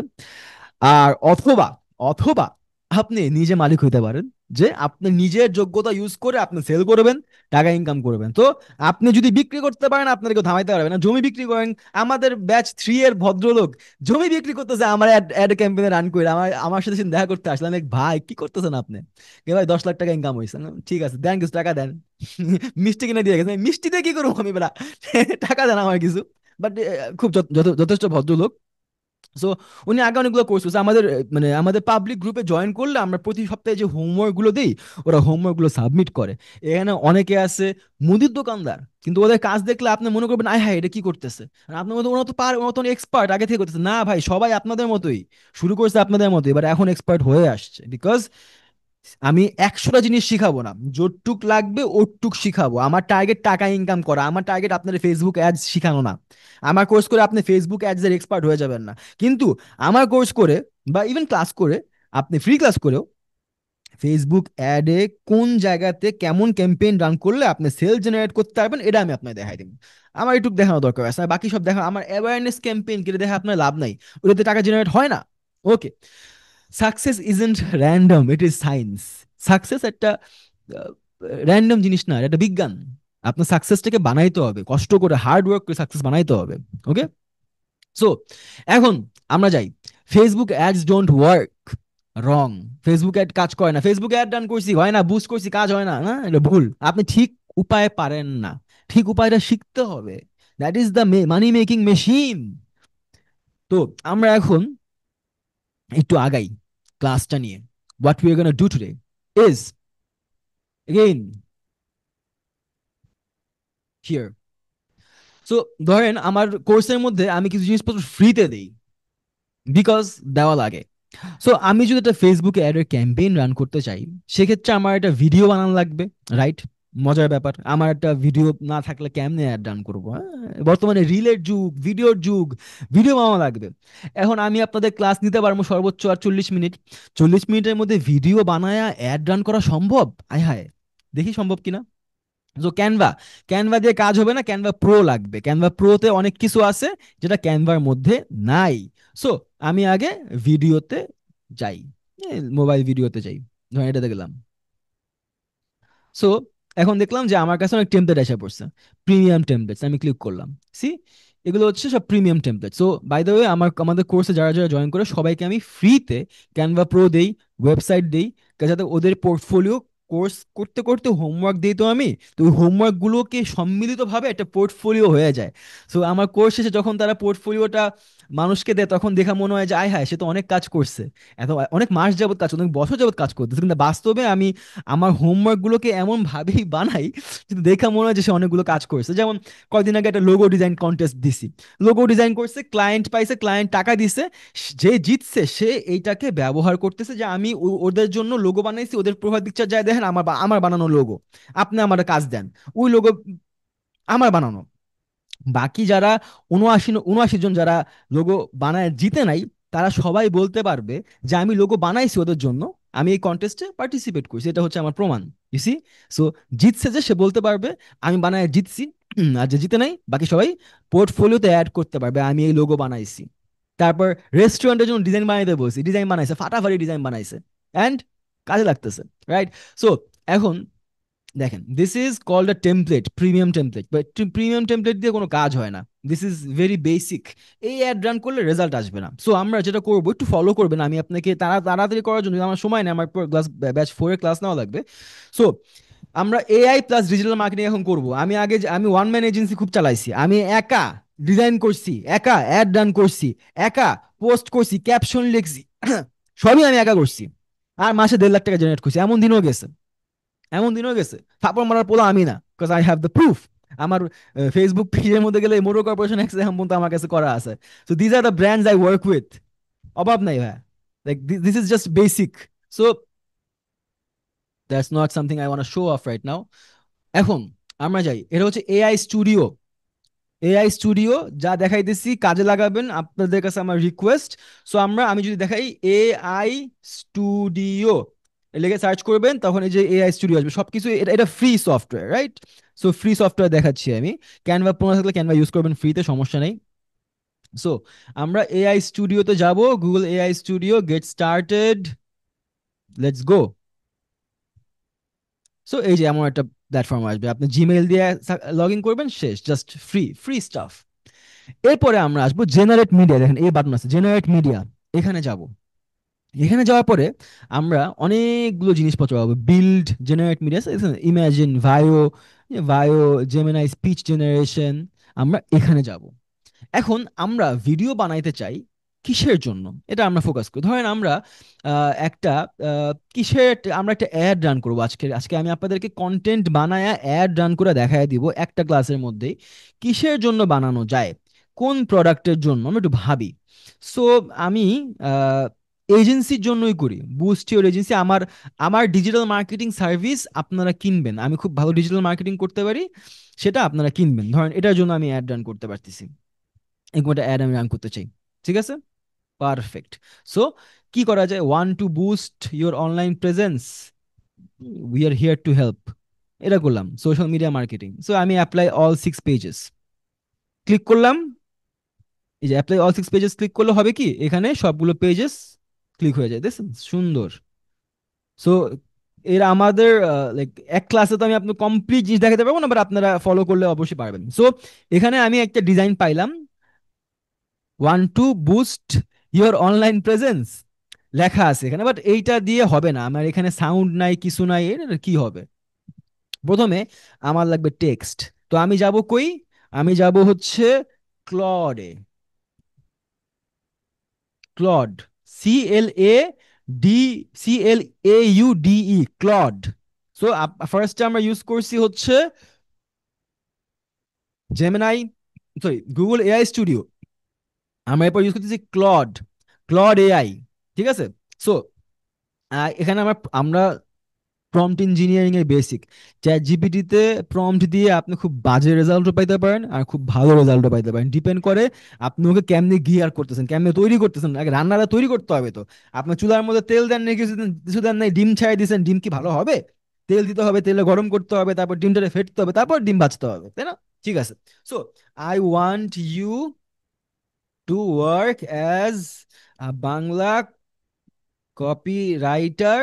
আর অথবা অথবা আপনি নিজে মালিক হইতে পারেন, যে আপনি নিজের যোগ্যতা ইউজ করে আপনি সেল করবেন, টাকা ইনকাম করবেন। তো আপনি যদি বিক্রি করতে পারেন, আপনার কেউ থামাইতে পারবে না। জমি বিক্রি করেন, আমাদের ব্যাচ 3 এর ভদ্রলোক জমি বিক্রি করতেছে আমার অ্যাড ক্যাম্পেইনে রান করে, আমার আমার সাথে সেদিন দেখা করতে আসলাম। ভাই কি করতেছেন আপনি? ভাই 10 লাখ টাকা ইনকাম হয়েছে। ঠিক আছে, দেন কিছু টাকা দেন। মিষ্টি কিনে দিয়ে গেছে, মিষ্টি দিয়ে কি করবো আমি বেলা? টাকা দেন আমার কিছু। বাট খুব যথেষ্ট ভদ্রলোক। সো উনি আগে অনেকগুলো কোর্স করছে আমাদের, মানে আমাদের পাবলিক গ্রুপে জয়েন করলে আমরা প্রতি সপ্তাহে যে হোমওয়ার্ক গুলো দিই, ওরা হোমওয়ার্ক গুলো সাবমিট করে। এখানে অনেকে আছে মুদির দোকানদার, কিন্তু ওদের কাজ দেখলে আপনি মনে করবেন আয় হায় এটা কি করতেছে, আর আপনার মতো ওরা তো পার, ওরা তো এক্সপার্ট আগে থেকে করতেছে। না ভাই, সবাই আপনাদের মতোই শুরু করছে, আপনাদের মতোই, এবার এখন এক্সপার্ট হয়ে আসছে। বিকজ আমি 100টা জিনিস শিখাবো না, যতটুক লাগবে ওটুক শিখাবো। আমার টার্গেট টাকা ইনকাম করা, আমার টার্গেট আপনার ফেসবুক অ্যাডস শিখানো না। আমার কোর্স করে আপনি ফেসবুক অ্যাডস এর এক্সপার্ট হয়ে যাবেন না, কিন্তু আমার কোর্স করে বা ইভেন ক্লাস করে, আপনি ফ্রি ক্লাস করেও ফেসবুক অ্যাডে কোন জায়গাতে কেমন ক্যাম্পেইন রান করলে আপনি সেল জেনারেট করতে পারবেন, এটা আমি আপনাকে দেখাই দিব। আমার একটু দেখানো দরকার আছে, আর বাকি সব দেখা আমার অ্যাওয়ারনেস ক্যাম্পেইন করে দেখা আপনার লাভ নাই, ওটাতে টাকা জেনারেট হয় না। Okay, success isn't random, it is science. Success একটা র্যান্ডম জিনিস না, এটা বিজ্ঞান। আপনার সাকসেসটাকে বানাইতে হবে, কষ্ট করে হার্ড ওয়ার্ক করে সাকসেস বানাইতে হবে। ওকে, সো এখন আমরা যাই। Facebook ads don't work, wrong. Facebook ad কাজ করে না, ফেসবুক অ্যাড রান করছি হয় না, বুস্ট করছি কাজ হয় না, না এটা ভুল। আপনি ঠিক উপায় পারেন না, ঠিক উপায়টা শিখতে হবে। That is the money making machine. তো আমরা এখন একটু আগাই ক্লাসটা নিয়ে। What we are gonna do today is again here. So ধরেন আমার কোর্সের মধ্যে আমি কিছু জিনিসপত্র ফ্রিতে দিই, বিকজ দেওয়া লাগে। সো আমি যদি একটা ফেসবুকে অ্যাডের ক্যাম্পেইন রান করতে চাই, সেক্ষেত্রে আমার একটা ভিডিও বানানো লাগবে, রাইট? মজার ব্যাপার, আমার একটা ভিডিও না থাকলে কেমনে অ্যাড রান করবো? বর্তমানে রিলের যুগ, ভিডিওর যুগ, ভিডিও বানানো লাগবে। এখন আমি আপনাদের ক্লাস নিতে পারবো সর্বোচ্চ আর 40 মিনিট। 40 মিনিটের মধ্যে ভিডিও বানায় অ্যাড রান করা সম্ভব? আয় হায়, দেখি সম্ভব কিনা। তো ক্যানভা, ক্যানভা দিয়ে কাজ হবে না, ক্যানভা প্রো লাগবে। ক্যানভা প্রোতে অনেক কিছু আছে যেটা ক্যানভার মধ্যে নাই। সো আমি আগে ভিডিওতে যাই, মোবাইল ভিডিওতে যাই, ধরেন এটাতে গেলাম। সো এখন দেখলাম যে আমার কাছে অনেক টেমপ্লেট এসে পড়ছে, প্রিমিয়াম টেমপ্লেটস। আমি ক্লিক করলাম, সি এগুলো হচ্ছে সব premium template. So by the way, আমাদের কোর্সে যারা যারা জয়েন করে সবাইকে আমি ফ্রিতে ক্যানভা প্রো দেই, ওয়েবসাইট দেই, যাতে ওদের পোর্টফোলিও কোর্স করতে করতে হোমওয়ার্ক দিই। তো আমি তো ওই হোমওয়ার্ক গুলোকে সম্মিলিতভাবে একটা পোর্টফোলিও হয়ে যায়। সো আমার কোর্স শেষে যখন তারা পোর্টফোলিওটা মানুষকে দেয়, তখন দেখা মনে হয় যে আয় হায়, সে তো অনেক কাজ করছে, এত অনেক মাস যাবত কাজ, অনেক বছর যাবত কাজ করতেছে। কিন্তু বাস্তবে আমি আমার হোমওয়ার্ক গুলোকে এমন ভাবেই বানাই কিন্তু দেখা মনে হয় যে সে অনেকগুলো কাজ করছে। যেমন কয়েকদিন আগে একটা লোগো ডিজাইন কন্টেস্ট দিছি, লোগো ডিজাইন করছে, ক্লায়েন্ট পাইছে, ক্লায়েন্ট টাকা দিছে, যে জিতছে সে এইটাকে ব্যবহার করতেছে যে আমি ওদের জন্য লোগো বানাইছি, ওদের প্রোফাইল পিকচার যায় দেখেন, আমার বানানো লোগো, আপনি আমার কাজ দেন, ওই লোগো আমার বানানো। বাকি যারা 79 জন যারা লোগো বানায় জিতে নাই, তারা সবাই বলতে পারবে যে আমি লোগো বানাইছি ওদের জন্য, আমি এই কন্টেস্টে পার্টিসিপেট করছি, এটা হচ্ছে আমার প্রমাণ। ইসি, সো জিতছে যে সে বলতে পারবে আমি বানায় জিতছি। আর যে জিতে নাই বাকি সবাই পোর্টফোলিওতে অ্যাড করতে পারবে আমি এই লোগো বানাইছি। তারপর রেস্টুরেন্টের জন্য ডিজাইন বানাইতে বলছি, ডিজাইন বানাইছে, ফাটাফাটি ডিজাইন বানাইছে, অ্যান্ড কাজে লাগতেছে, রাইট? সো এখন দেখেন, this is called a template, premium template. But premium template দিয়ে কোনো কাজ হয় না, দিস ইজ ভেরি বেসিক। এই অ্যাড রান করলে রেজাল্ট আসবে না। সো আমরা যেটা করবো, একটু ফলো করবেন, আমি আপনাকে তাড়াতাড়ি করার জন্য, আমার সময় নেই, আমার ক্লাস ব্যাচ 4 ক্লাস নেওয়া লাগবে। সো আমরা এআই প্লাস ডিজিটাল মার্কেটিং এখন করব। আমি ওয়ান ম্যান এজেন্সি খুব চালাইছি, আমি একা ডিজাইন করছি, একা অ্যাড রান করছি, একা পোস্ট করছি, ক্যাপশন লিখছি, সবই আমি একা করছি, আর মাসে 1.5 লাখ টাকা জেনারেট করছি। এমন দিনও গেছে থাপড় মারার পোলা আমি না, because I have the proof. আমার ফেসবুক পেজের মধ্যে গেলে মোটর কর্পোরেশন এক্স এখন পর্যন্ত আমার কাছে করা আছে। So these are the brands I work with. অভাব নাই ভাই, like this is just basic. So that's not something I want show off right now. এখন আমরা যাই, এটা হচ্ছে এআই স্টুডিও। এআই স্টুডিও যা দেখাইতেছি কাজে লাগাবেন, আপনাদের কাছে আমার রিকোয়েস্ট। সো আমি যদি দেখাই এআই স্টুডিও লেগে সার্চ করবেন, তখন এই যে এআই স্টুডিও আসবে সবকিছু। এটা এটা free software, right? So free software দেখাচ্ছি আমি। ক্যানভা প্রো থাকলে ক্যানভা ইউজ করবেন ফ্রিতে, সমস্যা নেই। সো আমরা এআই স্টুডিওতে যাব, Google AI studio, get started, let's go. So এই যে এমন একটা প্ল্যাটফর্ম আসবে, আপনি জিমেইল দিয়ে লগ ইন করবেন, শেষ, জাস্ট ফ্রি ফ্রি স্টাফ। এরপরে আমরা আসবো জেনারেট মিডিয়া, দেখেন এই বাটন আছে জেনারেট মিডিয়া, এখানে যাব। এখানে যাওয়ার পরে আমরা অনেকগুলো জিনিসপত্র পাবো, build generate media, imagine, Veo, Gemini speech generation. আমরা এখানে যাব। এখন আমরা ভিডিও বানাইতে চাই কিসের জন্য, এটা আমরা ফোকাস করি। ধরেন আমরা একটা আমরা একটা অ্যাড রান করবো আজকে। আজকে আমি আপনাদেরকে কন্টেন্ট বানায়া অ্যাড রান করে দেখায় দিব একটা ক্লাসের মধ্যেই কিসের জন্য বানানো যায়, কোন প্রোডাক্টের জন্য, আমরা একটু ভাবি। সো আমি এজেন্সির জন্যই করি, বুস্ট ইওর এজেন্সি। আমার আমার ডিজিটাল মার্কেটিং সার্ভিস আপনারা কিনবেন, আমি খুব ভালো ডিজিটাল মার্কেটিং করতে পারি, সেটা আপনারা কিনবেন। ধরেন এটার জন্য আমি অ্যাড রান করতে পারতেছি, এরকম একটা অ্যাড আমি রান করতে চাই। ঠিক আছে, পারফেক্ট। সো কি করা যায়, one two boost your online presence, we are here to help, এটা করলাম সোশ্যাল মিডিয়া মার্কেটিং। সো আমি অ্যাপ্লাই অল 6 পেজেস ক্লিক করলাম। এই যে অ্যাপ্লাই অল 6 পেজেস ক্লিক করলে হবে কি, এখানে সবগুলো পেজেস ক্লিক হয়ে যায়, দেখছেন সুন্দর। সো এর আমাদের লাইক এক ক্লাসে তো আমি আপনার কমপ্লিট জিনিস দেখাতে পারবো না, বাট আপনারা ফলো করলে অবশ্যই পারবেন। সো এখানে আমি একটা ডিজাইন পাইলাম, one two boost your online presence লেখা আছে এখানে, বাট এইটা দিয়ে হবে না, আমার এখানে সাউন্ড নাই, কিছু নাই, এটা কি হবে? প্রথমে আমার লাগবে টেক্সট। তো আমি যাব কই, আমি যাব হচ্ছে ক্লডে, Claude, CLA CLAUDE, Claude. So ফার্স্টে আমরা ইউজ করছি হচ্ছে Gemini, sorry Google AI studio, আমরা এরপর ইউজ করতেছি ক্লড, ক্লড এআই। ঠিক আছে। সো এখানে আমরা প্রম্পট ইঞ্জিনিয়ারিং এর বেসিক, চ্যাট জিপিটিতে প্রম্পট দিয়ে আপনি খুব বাজে রেজাল্টও পাইতে পারেন আর খুব ভালো রেজাল্টও পাইতে পারেন, ডিপেন্ড করে আপনি ওকে কেমনি গিয়ার করতেছেন, কেমনি তৈরি করতেছেন। আগে রান্নাটা তৈরি করতে হবে, তো আপনার চুলার মধ্যে তেল দেন নাকি কিছু দেন নাই, ডিম ছাড়াই দিয়েছেন, ডিম কি ভালো হবে? তেল দিতে হবে, তেলে গরম করতে হবে, তারপর ডিমটাকে ফেটতে হবে, তারপর ডিম ভাজতে হবে, তাই না? ঠিক আছে। So I want you to work as Bangla copywriter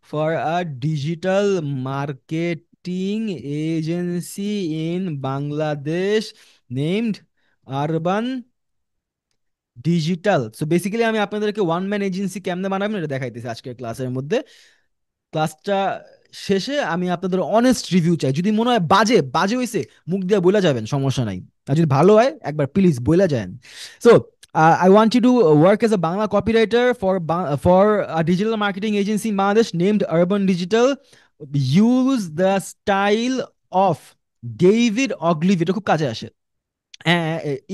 for a digital marketing agency in Bangladesh named Urban Digital. So basically আমি আপনাদেরকে ওয়ান ম্যান এজেন্সি কেমনে বানাবেন এটা দেখাইতেছি আজকের ক্লাসের মধ্যে। ক্লাসটা শেষে আমি আপনাদের অনেস্ট রিভিউ চাই, যদি মনে হয় বাজে বাজে হয়েছে মুখ দিয়ে বলে যাবেন, সমস্যা নাই। আর যদি ভালো হয় একবার প্লিজ বলে যান। So I want you to work as a Bangla copywriter for a digital marketing agency in Bangladesh named Urban Digital. Use the style of David Ogilvy, এটা খুব কাজে আসে।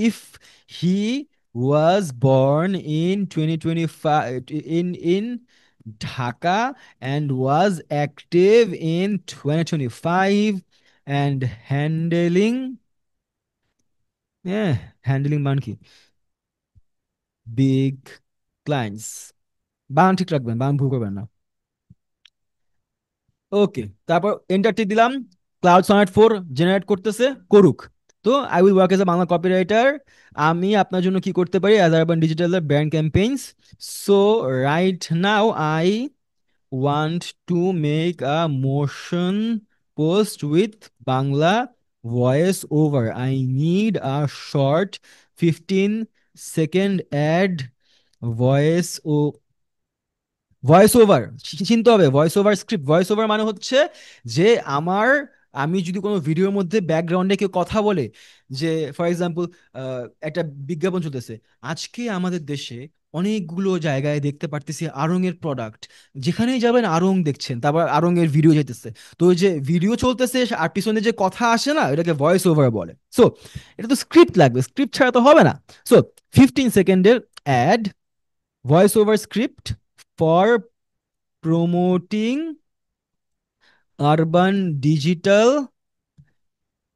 If he was born in 2025 in Dhaka and was active in 2025 and yeah, handling monkey big clients, বানান ঠিক রাখবেন, বানান ভুল করবেন না। ওকে, তারপর এন্টারটি দিলাম, ক্লাউড সনেট 4 জেনারেট করতেছে, করুক। তো I will work as a Bangla copywriter. আমি আপনার জন্য কি করতে পারি, as urban digital brand campaigns. So right now I want to make a motion post with Bangla voice over. I need a short 15-second ad voice voice over. চিনতে হবে voice over script. Voice over মানে হচ্ছে যে আমি যদি কোনো ভিডিওর মধ্যে ব্যাকগ্রাউন্ডে কেউ কথা বলে, যে ফর এক্সাম্পল একটা বিজ্ঞাপন চলতেছে, আজকে আমাদের দেশে অনেকগুলো জায়গায় দেখতে পারতেছি আড়ং এর প্রোডাক্ট, যেখানেই যাবেন আড়ং দেখছেন, তারপর আড়ং এর ভিডিও যেতেছে। তো ওই যে ভিডিও চলতেছে আর পিছনে যে কথা আসে না, এটাকে ভয়েস ওভার বলে। সো এটা তো স্ক্রিপ্ট লাগবে, স্ক্রিপ্ট ছাড়া তো হবে না। সো 15 সেকেন্ডের ad, voice over script for promoting urban digital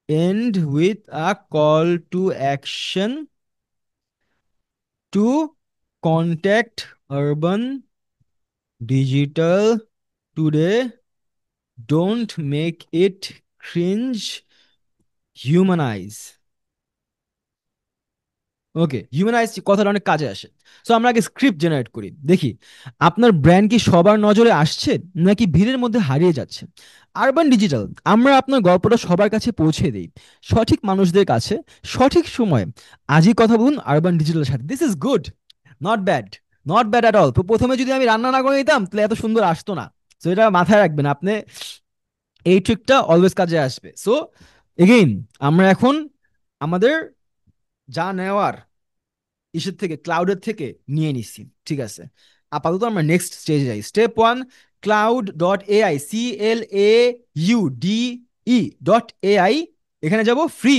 end with a call to action to contact Urban Digital today. Don't make it cringe. Humanize. Okay, humanise কথাটা অনেক কাজে আসে। সো আমরা আগে স্ক্রিপ্ট জেনারেট করি, দেখি আপনার ব্র্যান্ড কি সবার নজরে আসছে নাকি ভিড়ের মধ্যে হারিয়ে যাচ্ছে। আরবান ডিজিটাল, আমরা আপনার গল্পটা সবার কাছে পৌঁছে দিই, সঠিক মানুষদের কাছে, সঠিক সময়ে। আজই কথা বলুন আরবান ডিজিটালের সাথে। This is good, not bad, not bad at all. প্রথমে যদি আমি রান্না না করে নিতাম তাহলে এত সুন্দর আসতো না। সো এটা মাথায় রাখবেন আপনি, এই ট্রিকটা অলওয়েজ কাজে আসবে। সো এগেইন আমরা এখন আমাদের যা নেওয়ার ইসের থেকে, ক্লাউডের থেকে নিয়ে নিচ্ছি, ঠিক আছে। আপাতত আমরা নেক্সট স্টেজে যাই। Step one, cloud dot AI, CLAUDE.ai, এখানে যাব, ফ্রি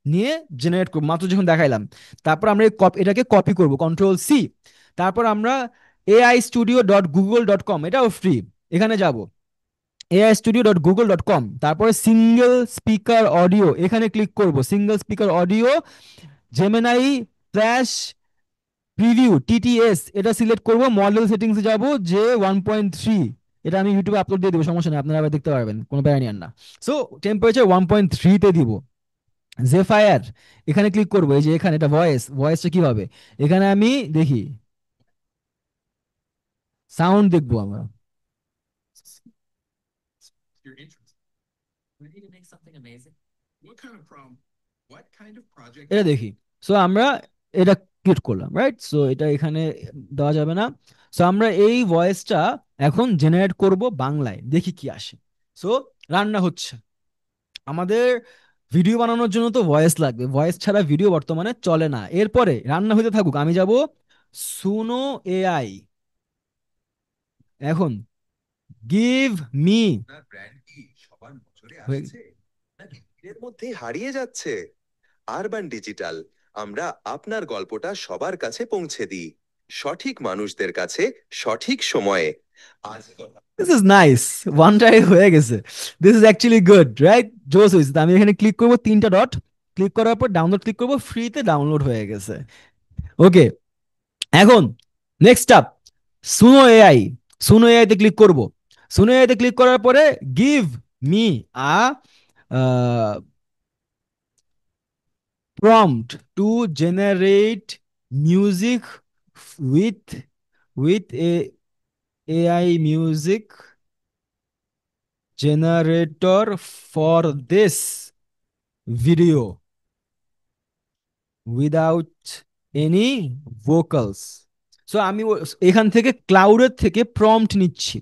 নিয়ে জেনারেট করবো, মাত্র যখন দেখাইলাম। তারপর আমরা এটাকে কপি করব, কন্ট্রোল C। তারপর আমরা AI studio.google.com, এটাও ফ্রি, এখানে যাব, AI studio.google.com। তারপরে সিঙ্গেল স্পিকার অডিও, এখানে ক্লিক করব, single speaker audio, Gemini flash preview TTS, এটা সিলেক্ট করব, মডেল সেটিংসে যাব, J1.3। এটা আমি ইউটিউবে আপলোড দিয়ে দেবো, সমস্যা নেই, আপনারা আবার দেখতে পারবেন, কোনো প্যারা নিয়েন না। সো টেম্পারেচার 1.3 তে দিব। জেফায়ার, এখানে ক্লিক করবো, এই যে এখানে এটা ভয়েসটা কি হবে, এখানে আমি দেখি সাউন্ড দেখবো আমরা, এটা দেখি। সো আমরা এটা ক্লিক করলাম, রাইট। সো এটা এখানে দেওয়া যাবে না। সো আমরা এই ভয়েসটা এখন জেনারেট করব বাংলায়, দেখি কি আসে। সো রান্না হচ্ছে, আমাদের ভিডিও বানানোর জন্য তো ভয়েস লাগবে, ভয়েস ছাড়া ভিডিও বর্তমানে চলে না। এরপরে রান্না হইতে থাকুক, আমি যাব সুনো এআই, এখন গিভ মি, আপনার ব্র্যান্ড কি সবার নজরে আসছে নাকি ভিড়ের মধ্যে হারিয়ে যাচ্ছে? আরবান ডিজিটাল, আমরা আপনার গল্পটা সবার কাছে পৌঁছে দিই, সঠিক মানুষদের কাছে, সঠিক সময়ে। আজ কথা দিস ইজ নাইস, ওয়ানটাই হয়ে গেছে। This is actually good, right, জোস হয়েছে। তো আমি এখানে ক্লিক করবো, তিনটা ডট ক্লিক করার পর ডাউনলোড ক্লিক করবো, ফ্রিতে ডাউনলোড হয়ে গেছে। ওকে, এখন next up, Suno AI, Suno AI তে ক্লিক করব। সুনো এআই তে ক্লিক করার পরে give me a prompt to generate music with a AI music generator for this video without any vocals. So আমি এখান থেকে ক্লাউডের থেকে প্রম্পট নিচ্ছি,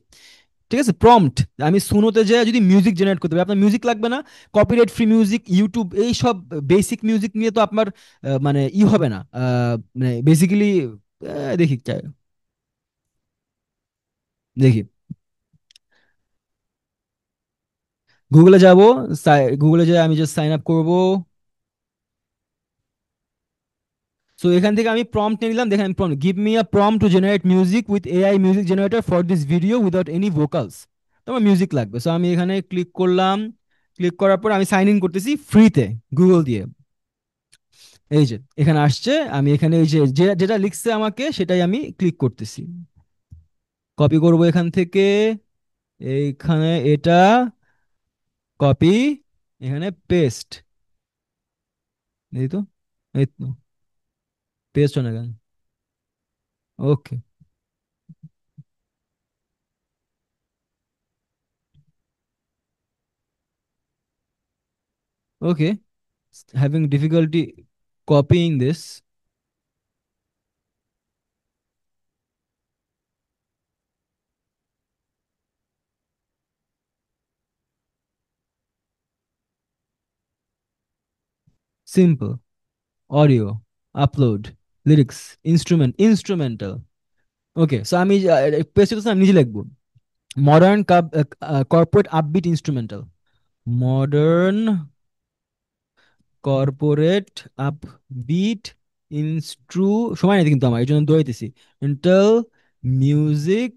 ঠিক আছে। প্রম্পট আমি শুনোতে যাই, যদি মিউজিক জেনারেট করতে পারি, আপনার মিউজিক লাগবে না, কপিরাইট ফ্রি মিউজিক, ইউটিউব, এই সব বেসিক মিউজিক নিয়ে তো আপনার মানে হবে না, মানে বেসিক্যালি দেখি দেখি গুগলে যাব, গুগলে যে আমি জাস্ট সাইন আপ করব। সো এখান থেকে আমি প্রম্পট নিয়ে নিলাম, দেখেন prompt, give me a prompt to generate music with AI music generator for this video without any vocals. তো আমার মিউজিক লাগবে, সো আমি এখানে ক্লিক করলাম। ক্লিক করার পর আমি সাইন ইন করতেছি ফ্রিতে গুগল দিয়ে। এই যে এখানে আসছে, আমি এখানে এই যে যেটা লিখছে আমাকে সেটাই আমি ক্লিক করতেছি, কপি করব এখান থেকে, এইখানে এটা কপি, এখানে পেস্ট, এই তো, এই তো পেস্ট হয়ে গেল। Okay, okay, having difficulty copying this. Simple audio upload, lyrics, instrumental. Okay, so আমি পেস্ট করতেছি, আমি নিজে লিখবো modern corporate upbeat instrumental, modern corporate upbeat ইনস্ট্রু, সময় নেই কিন্তু আমার, এই জন্য দৌড়াইতেছি, ইন্টেল মিউজিক।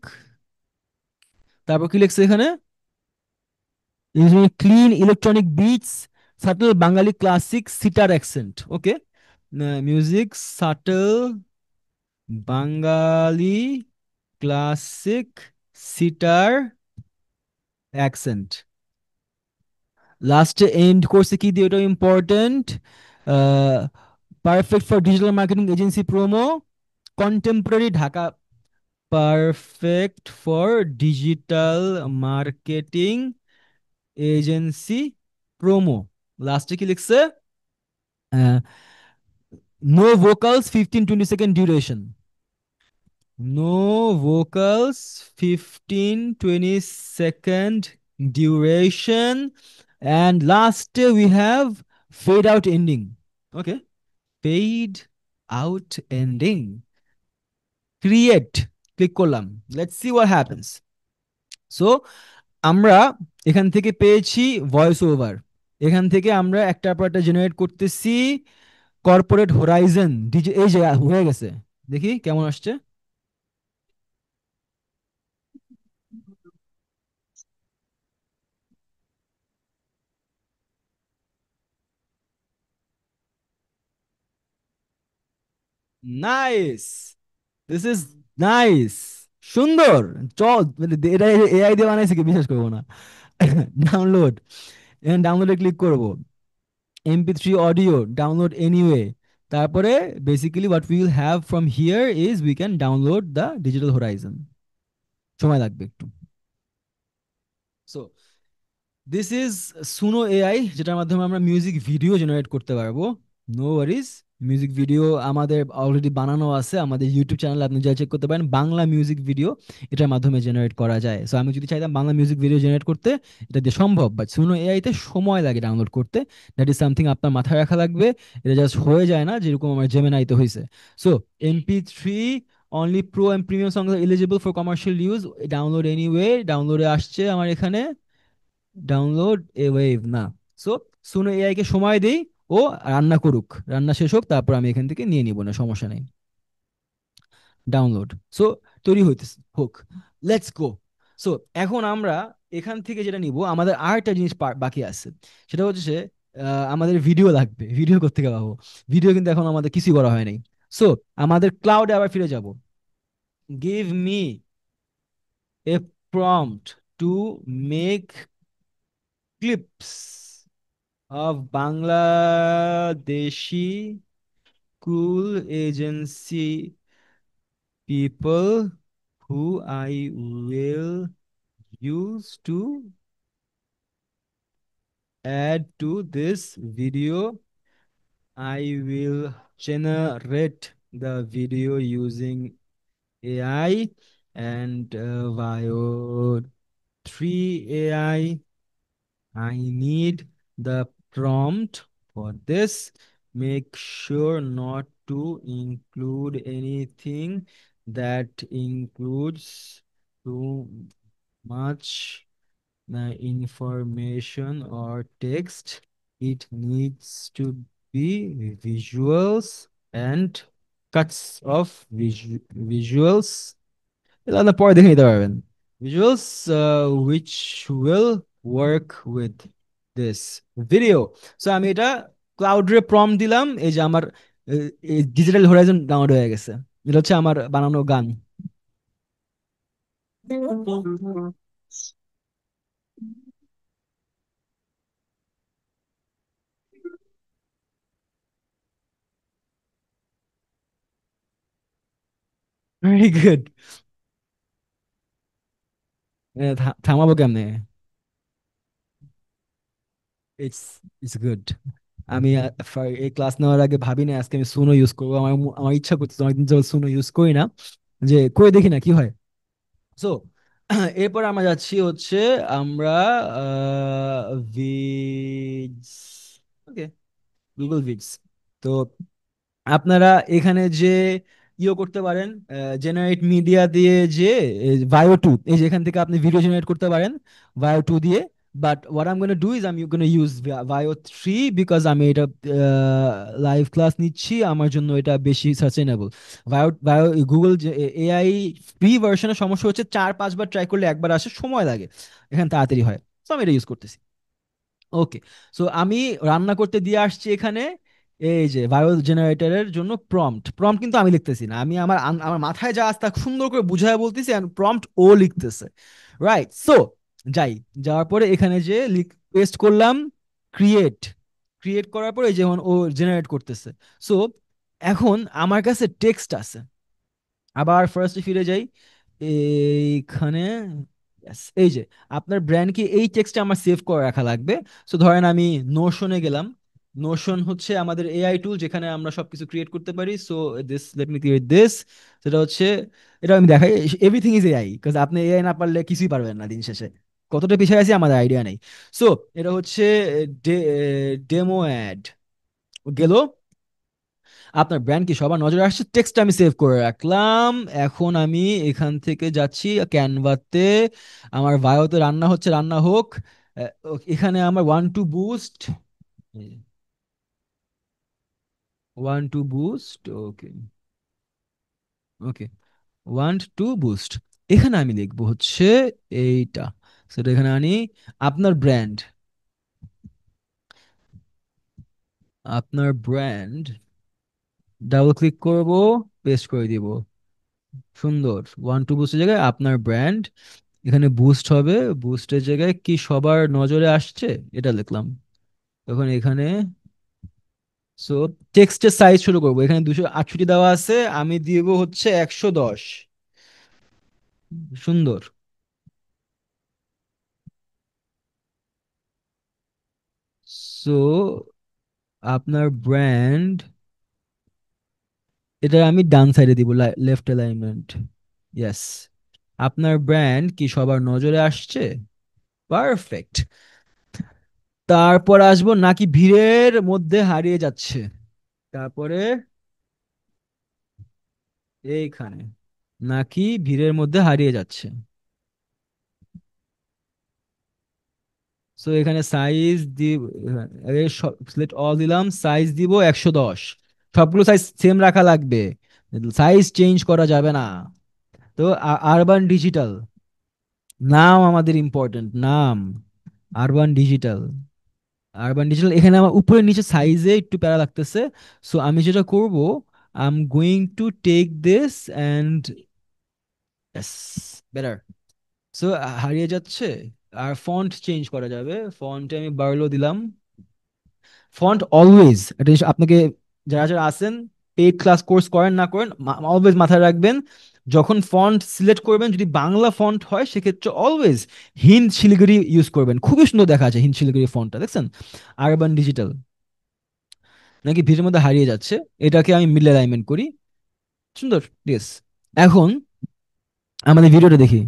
তারপর কি লিখছে এখানে, clean electronic beats subtle Bengali classic sitar accent, okay. Music subtle Bengali classic sitar accent. লাস্টে এন্ড করছে কি দিয়ে, ওটা important. Perfect for digital marketing agency promo, contemporary Dhaka, perfect for digital marketing agency promo. লাস্টে কি লিখছে? No vocals 15-20 second duration, no vocals 15-20 second duration, and last we have fade out ending, okay, fade out ending, create, click করলাম, let's see what happens. So আমরা এখান থেকে পেয়েছি voice over, এখান থেকে আমরা একটার পর একটা জেনারেট করতেছি কর্পোরেট হোরাইজন ডিজে, এই যে হয়ে গেছে, দেখি কেমন আসছে। নাইস, দিস ইজ নাইস, সুন্দর। চল, মানে এটা এআই দিয়ে বানাইছে কি বিশ্বাস করবো না। ডাউনলোড, এখানে ডাউনলোডে ক্লিক করব, MP3 অডিও ডাউনলোড এনিওয়ে, তারপরে basically what we will have from here is we can download the digital horizon. সময় লাগবে একটু। So this is Suno AI, যেটার মাধ্যমে আমরা মিউজিক ভিডিও জেনারেট করতে পারবো। নো ওয়ারিজ, মিউজিক ভিডিও আমাদের অলরেডি বানানো আছে, আমাদের ইউটিউব চ্যানেলে আপনি যা চেক করতে পারেন, বাংলা মিউজিক ভিডিও এটার মাধ্যমে জেনারেট করা যায়। সো আমি যদি চাইতাম বাংলা মিউজিক ভিডিও জেনারেট করতে, এটা দিয়ে সম্ভব, বাট সুনো এআইতে সময় লাগে ডাউনলোড করতে। দ্যাট ইজ সামথিং আপনার মাথায় রাখা লাগবে, এটা জাস্ট হয়ে যায় না যেরকম আমার জেমিনাইতে হয়েছে। So MP3 only pro and premium song eligible for commercial use, download anyway, ডাউনলোডে আসছে আমার এখানে, ডাউনলোড এ ওয়েভ না। সো সুনো এআই কে সময় দেই, ও রান্না করুক, রান্না শেষ হোক, তারপর আমি এখান থেকে নিয়ে নিব, না সমস্যা নেই। ডাউনলোড, সো তৈরি হইতেছে, হোক, লেটস গো। সো এখন আমরা এখান থেকে যেটা নিব, আমাদের আর একটা জিনিস বাকি আছে, সেটা হচ্ছে আমাদের ভিডিও লাগবে। ভিডিও কোত্থেকে পাবো? ভিডিও কিন্তু এখন আমাদের কিছুই করা হয় নাই। সো আমাদের ক্লাউডে আবার ফিরে যাব, give me a prompt to make clips of Bangladeshi cool agency people who I will use to add to this video. I will generate the video using AI and Vio 3 AI. I need the prompt for this. Make sure not to include anything that includes too much information or text. It needs to be visuals and cuts of visuals. এগুলো আপনার পরে দেখে নিতে পারবেন। Visuals which will work with this video. So আমি এটা ক্লাউডে prompt দিলাম, এই যে আমার ডিজিটাল হোরাইজন ডাউনলোড হয়ে গেছে। এটা হচ্ছে আমার বানানো গান। Very good. থামাবো কেমনে? It's it's good. আমি এই ক্লাস নেওয়ার আগে ভাবি না আজকে আমি সুনো ইউজ করবো, আমার আমার ইচ্ছা করতেছে, অনেকদিন যাবত সুনো ইউজ করি না, যে করে দেখি না কি হয়। সো এরপর আমরা যাচ্ছি হচ্ছে, আমরা ভিডস, ওকে, গুগল ভিডস। তো আপনারা এখানে যে ইয়ে করতে পারেন, জেনারেট মিডিয়া দিয়ে, যে ভাইও টু, এই যে এখান থেকে আপনি ভিডিও জেনারেট করতে পারেন ভাইও টু দিয়ে। But what I am gonna do is I am gonna use ভাইও থ্রি, বিকজ আমি এটা লাইভ ক্লাস নিচ্ছি, আমার জন্য এটা বেশি সাস্টেনেবল। ভাইও ভাইও গুগল যে এআই ফ্রি ভার্সনের সমস্যা হচ্ছে 4-5 বার ট্রাই করলে একবার আসে, সময় লাগে, এখানে তাড়াতাড়ি হয়। তো আমি এটা ইউজ করতেছি। ওকে, সো আমি রান্না করতে দিয়ে আসছি এখানে এই যে বায়ো জেনারেটরের জন্য প্রম্পট। প্রম্পট কিন্তু আমি লিখতেছি না, আমি আমার মাথায় যা আছে তা সুন্দর করে বুঝায় বলতেছি, আর প্রম্পট ও লিখতেছে। রাইট, সো যাই, যাওয়ার পরে এখানে যে পেস্ট করলাম ক্রিয়েট। ক্রিয়েট করার পরে যেমন ও জেনারেট করতেছে। সো এখন আমার কাছে টেক্সট আছে। আবার ফার্স্টে ফিরে যাই, এইখানে yes, এই যে আপনার ব্র্যান্ড কি, এই টেক্সটটা আমার সেভ করে রাখা লাগবে। সো ধরেন আমি নোশনে গেলাম। নোশন হচ্ছে আমাদের এআই টুল যেখানে আমরা সবকিছু ক্রিয়েট করতে পারি। So this, let me create this. সেটা হচ্ছে, এটা আমি দেখাই, এভরিথিং ইজ এআই, কাজ আপনি এআই না পারলে কিছুই পারবেন না দিন শেষে। কতটা পিছিয়ে আছি আমাদের আইডিয়া নেই। সো এটা হচ্ছে ডেমো অ্যাড গেল। আপনার ব্র্যান্ড কি সবার নজরে আসছে, টেক্সট আমি সেভ করে রাখলাম। এখন আমি এখান থেকে যাচ্ছি ক্যানভাতে, আমার বায়োতে রান্না হচ্ছে, রান্না হোক। এখানে আমার one two boost, one two boost, ওকে ওকে, ওয়ান টু বুস্ট। এখানে আমি লিখবো হচ্ছে এইটা, সেটা এখানে আনি, আপনার ব্র্যান্ড, আপনার ব্র্যান্ড, ডাবল ক্লিক করব, পেস্ট করে দিব। সুন্দর, ওয়ান টু বুস্টের জায়গায় আপনার ব্র্যান্ড, এখানে বুস্ট হবে, বুস্টের জায়গায় কি সবার নজরে আসছে এটা লিখলাম। তখন এখানে, সো টেক্সটের সাইজ শুরু করবো, এখানে 268 দেওয়া আছে, আমি দিব হচ্ছে 110। সুন্দর। সো আপনার ব্র্যান্ড, এটা আমি ডান সাইডে দিব, লেফট অ্যালাইনমেন্ট, ইয়েস। আপনার ব্র্যান্ড কি সবার নজরে আসছে, পারফেক্ট। তারপর আসবো নাকি ভিড়ের মধ্যে হারিয়ে যাচ্ছে, তারপরে এইখানে নাকি ভিড়ের মধ্যে হারিয়ে যাচ্ছে। সো এখানে সাইজ দিব, সিলেক্ট অল দিলাম, সাইজ দিব 110। সবগুলো সাইজ সেম রাখা লাগবে, সাইজ চেঞ্জ করা যাবে না। তো আরবান ডিজিটাল, নাম আমাদের ইম্পর্টেন্ট, নাম আরবান ডিজিটাল। আরবান ডিজিটাল, এখানে আমার উপরে নিচে সাইজে একটু প্যারা লাগতেছে। সো আমি যেটা করব, I am going to take this and yes, better. So হারিয়ে যাচ্ছে। আর ফন্ট চেঞ্জ করা যাবে, ফন্টে আমি বার্লো দিলাম। ফন্ট অলওয়েজ, এটা আপনাকে, যারা যারা আছেন, পেইড ক্লাস কোর্স করেন না করেন, অলওয়েজ মাথায় রাখবেন, যখন ফন্ট সিলেক্ট করবেন যদি বাংলা ফন্ট হয় সেক্ষেত্রে অলওয়েজ হিন্দ শিলিগুড়ি ইউজ করবেন, খুবই সুন্দর দেখা যায় হিন্দ শিলিগুড়ি ফন্টটা, দেখছেন। আরবান ডিজিটাল নাকি ভিড়ের মধ্যে হারিয়ে যাচ্ছে, এটাকে আমি মিডল অ্যালাইনমেন্ট করি, সুন্দর, ইয়েস। এখন আমাদের ভিডিওটা দেখি,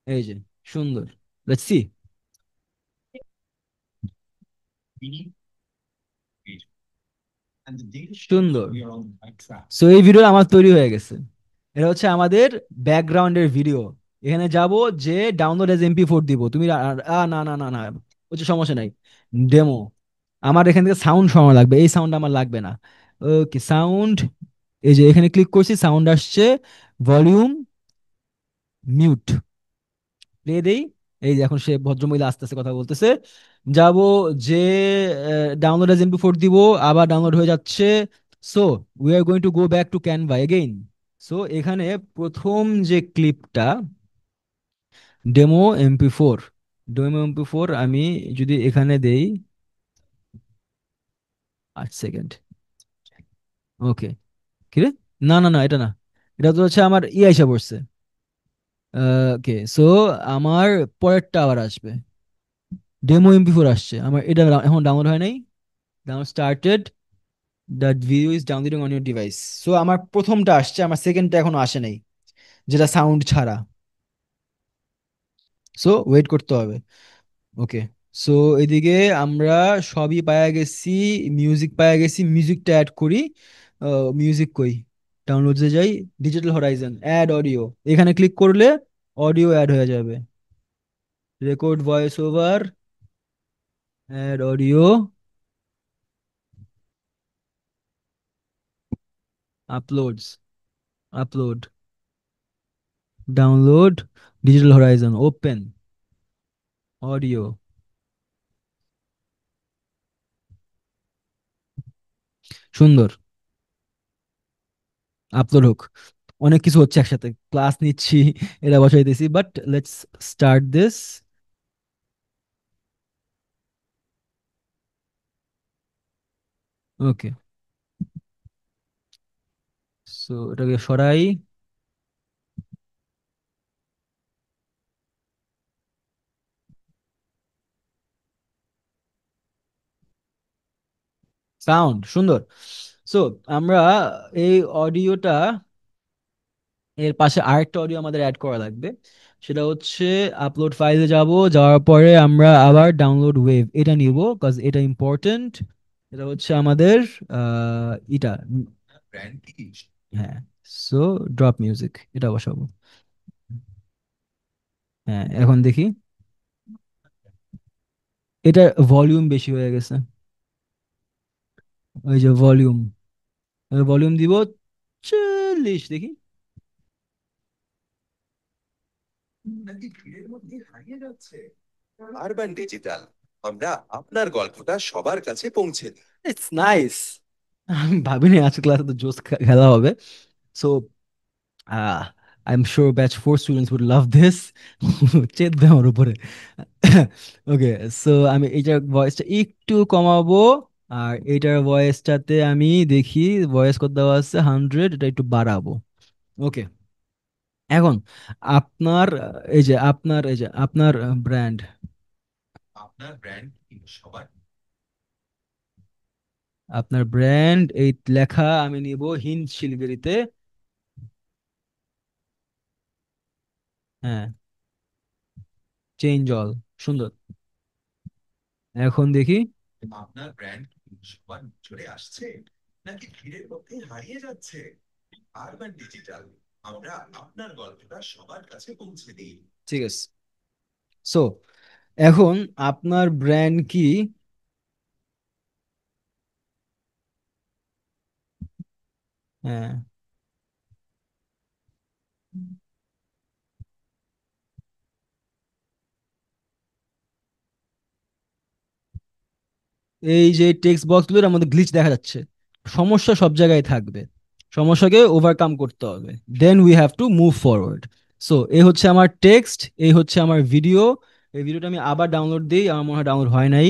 এই যে সুন্দর, লেটস সি। সুন্দর। সো এই ভিডিও আমার তৈরি হয়ে গেছে, এটা হচ্ছে আমাদের ব্যাকগ্রাউন্ডের ভিডিও। এখানে যাব, যে ডাউনলোড এজ এমপি4 দিব, তুমি না না না না, হচ্ছে সমস্যা নাই, ডেমো। আমার এখান থেকে সাউন্ড সরানো লাগবে, এই সাউন্ড আমার লাগবে না। ওকে, সাউন্ড, এই যে এখানে ক্লিক করছি, সাউন্ড আসছে, ভলিউম মিউট, প্লে দেই। এই যে এখন সে ভদ্রমহিলা আস্তে আস্তে কথা বলতেছে। যাব, যে ডাউনলোড এজ এমপি4 দিব, আবার ডাউনলোড হয়ে যাচ্ছে। So we are going to go back to Canva again. So এখানে প্রথম যে ক্লিপটা, ডেমো এমপি4, ডেমো এমপি4 আমি যদি এখানে দেই, 8 সেকেন্ড, ওকে, কি রে, না না না, এটা না, এটা তো হচ্ছে আমার আইসা পড়ছে। ওকে, সো আমার পরেরটা আবার আসবে, ডেমো এমপি4 আসছে আমার, এটা এখন ডাউনলোড হয় নাই, download started, the video is downloading on your device. So আমার প্রথমটা আসছে, আমার সেকেন্ডটা এখনো আসে নাই, যেটা সাউন্ড ছাড়া। সো ওয়েট করতে হবে। ওকে, সো এদিকে আমরা সবই পায়া গেছি, মিউজিক পায়া গেছি, মিউজিকটা অ্যাড করি। মিউজিক কই, ডাউনলোডসে যাই, ডিজিটাল হরাইজন, অ্যাড অডিও, এখানে ক্লিক করলে অডিও অ্যাড হয়ে যাবে, record voice over, add audio, uploads, upload, download, digital horizon, open audio, সুন্দর, আপলোড হোক। অনেক কিছু হচ্ছে একসাথে, ক্লাস নিচ্ছি, এটা বসাইতেছি, but let's start this. Okay, so এটাকে সরাই। সাউন্ড সুন্দর। সো আমরা এই অডিওটা, এর পাশে আরেকটা অডিও আমাদের অ্যাড করা লাগবে। সেটা হচ্ছে আপলোড ফাইলে যাব, যাওয়ার পরে আমরা আবার ডাউনলোড ওয়েভ এটা নিব, কজ এটা ইম্পর্টেন্ট। এটা হচ্ছে আমাদের এটা, হ্যাঁ। সো ড্রপ মিউজিক এটা বসাবো। হ্যাঁ, এখন দেখি, এটা ভলিউম বেশি হয়ে গেছে। ওই যে ভলিউম, ভলিউম দিব 40, দেখি। নাকি ভিড়ের মধ্যে হারিয়ে যাচ্ছে? আরবান ডিজিটাল, আমরা আপনার গল্পটা সবার কাছে পৌঁছে দিই। It's nice. আমি ভাবিনি আজকে ক্লাসে তো জোস খেলা হবে। So I am sure batch 4 students would love this. চেপবে আমার উপরে। ওকে, সো আমি এইটার ভয়েসটা একটু কমাবো, আর এইটার ভয়েসটাতে আমি দেখি ভয়েস কত দেওয়া আছে, 100, এটা একটু বাড়াবো। ওকে, এখন আপনার এই যে আপনার ব্র্যান্ড, আপনার ব্র্যান্ড সবার। আপনার ব্র্যান্ড এই লেখা আমি নিব হিন্দ শিলগিরিতে। হ্যাঁ, চেঞ্জ অল, সুন্দর। এখন দেখি, আপনার ব্র্যান্ড সবার চলে আসছে, নাকি ভিড়ের মধ্যে হারিয়ে যাচ্ছে? আরবান ডিজিটাল, আমরা আপনার গল্পটা সবার কাছে পৌঁছে দিই। ঠিক আছে। সো এখন আপনার ব্র্যান্ড কি? হ্যাঁ, এই যে টেক্সট বক্সগুলোর মধ্যে গ্লিচ দেখা যাচ্ছে, সমস্যা সব জায়গায় থাকবে, সমস্যাকে ওভারকাম করতে হবে, then we have to move forward. So এই হচ্ছে আমার টেক্সট, এই হচ্ছে আমার ভিডিও। এই ভিডিওটা আমি আবার ডাউনলোড দিই, আমার মনে হয় ডাউনলোড হয় নাই।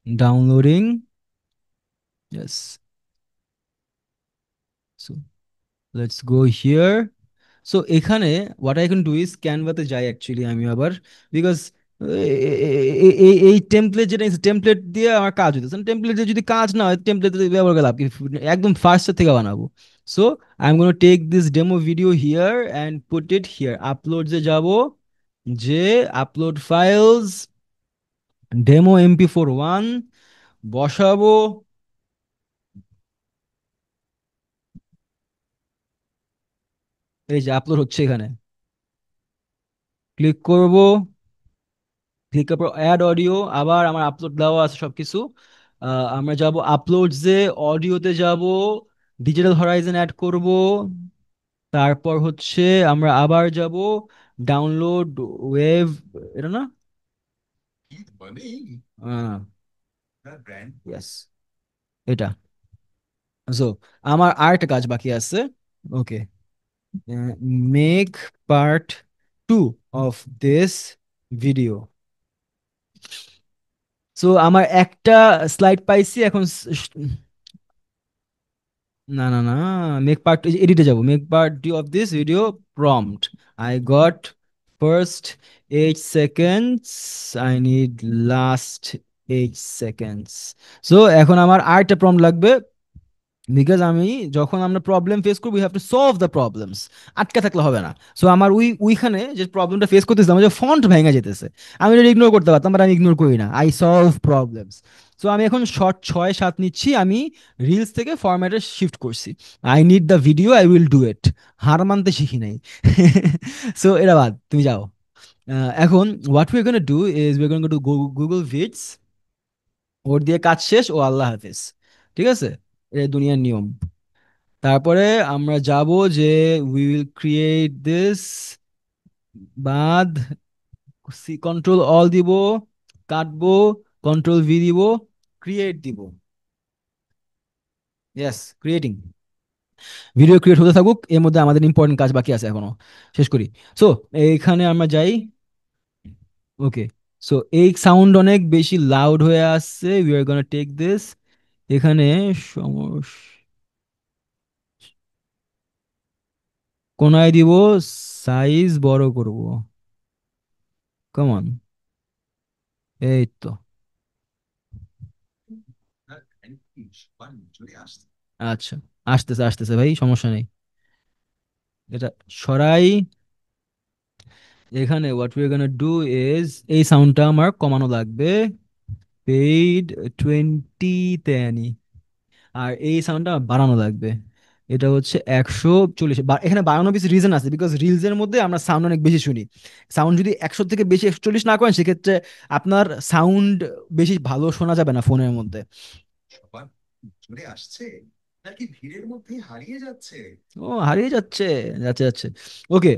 Downloading, yes. So let's go here. So এখানে what I can do is ক্যানভাতে যাই অ্যাকচুয়ালি আমি আবার, বিকজ এই টেমপ্লেট যেটা টেমপ্লেট দিয়ে আমার কাজ হইতেছে, টেমপ্লেট দিয়ে যদি কাজ না হয় টেমপ্লেট ব্যবহার করে লাভ কি? একদম ফার্স্ট থেকে বানাবো। So I am gonna take this demo video here and put it here, upload যে যাব, যে আপলোড ফাইলস ডেমো MP4 1 বসাবো। এই যে আপলোড হচ্ছে এখানে, ক্লিক করব, ক্লিক করার পর অ্যাড অডিও, আবার আমার আপলোড দেওয়া আছে সবকিছু। আমরা যাব আপলোডসে, অডিওতে যাব, ডিজিটাল হরাইজন অ্যাড করব। তারপর হচ্ছে আমরা আবার যাব ডাউনলোড ওয়েভ, এটা না, ইয়েস, এটা। সো আমার আরেকটা কাজ বাকি আছে। Okay, make part 2 of this video. So আমার একটা স্লাইড পাইছি এখন। না না না, মেক পার্ট, এডিটে যাব, make part of this video prompt, I got first 8 seconds, I need last 8 seconds। So এখন আমার আরেকটা প্রম্পট লাগবে, বিকজ আমি, যখন আমরা প্রবলেম ফেস করবো, we have to solve the problems, আটকে থাকলে হবে না। সো আমার ওইখানে যে প্রবলেমটা ফেস করতেছিলাম, যে ফন্ট ভেঙে যেতেছে, আমি এটা ইগনোর করতে পারতাম, বাট আমি ইগনোর করি না, আই সলভ প্রবলেমস। সো আমি এখন শর্ট 6-7 নিচ্ছি, আমি রিলস থেকে ফরম্যাটে শিফট করছি। I need the video, I will do it. হার মানতে শিখি নাই। সো এটা বাদ, তুমি যাও। এখন what we gonna do is we gonna to Google Vids, ওর দিয়ে কাজ শেষ, ও আল্লাহ হাফেজ। ঠিক আছে, এটা দুনিয়ার নিয়ম। তারপরে আমরা যাব যে উই উইল ক্রিয়েট দিস, বাদ, কন্ট্রোল অল দিব, কাটবো, কন্ট্রোল V দিব, ক্রিয়েট দিব। Yes, creating. ভিডিও ক্রিয়েট হতে থাকুক, এর মধ্যে আমাদের ইম্পর্টেন্ট কাজ বাকি আছে এখনো, শেষ করি। সো এইখানে আমরা যাই। ওকে, সো এই সাউন্ড অনেক বেশি লাউড হয়ে আসছে, we are gonna take this. এখানে সমস্যা, কোনায় দিব, সাইজ বড় করব, কমন, এই তো। আচ্ছা, আসতেছে আসতেছে ভাই, সমস্যা নেই। এটা সরাই। এখানে what we are gonna do is, এই সাউন্ডটা আমার কমানো লাগবে, পেইড 20-তে আনি। আর এই সাউন্ডটা বাড়ানো লাগবে, এটা হচ্ছে 140। এখানে বাড়ানো বেশি রিজন আছে, বিকজ রিলস এর মধ্যে আমরা সাউন্ড অনেক বেশি শুনি। সাউন্ড যদি 100 থেকে বেশি 140 না করেন, সেক্ষেত্রে আপনার সাউন্ড বেশি ভালো শোনা যাবে না ফোনের মধ্যে। সবার চলে আসছে নাকি ভিড়ের মধ্যে হারিয়ে যাচ্ছে? ও, হারিয়ে যাচ্ছে, যাচ্ছে যাচ্ছে। ওকে,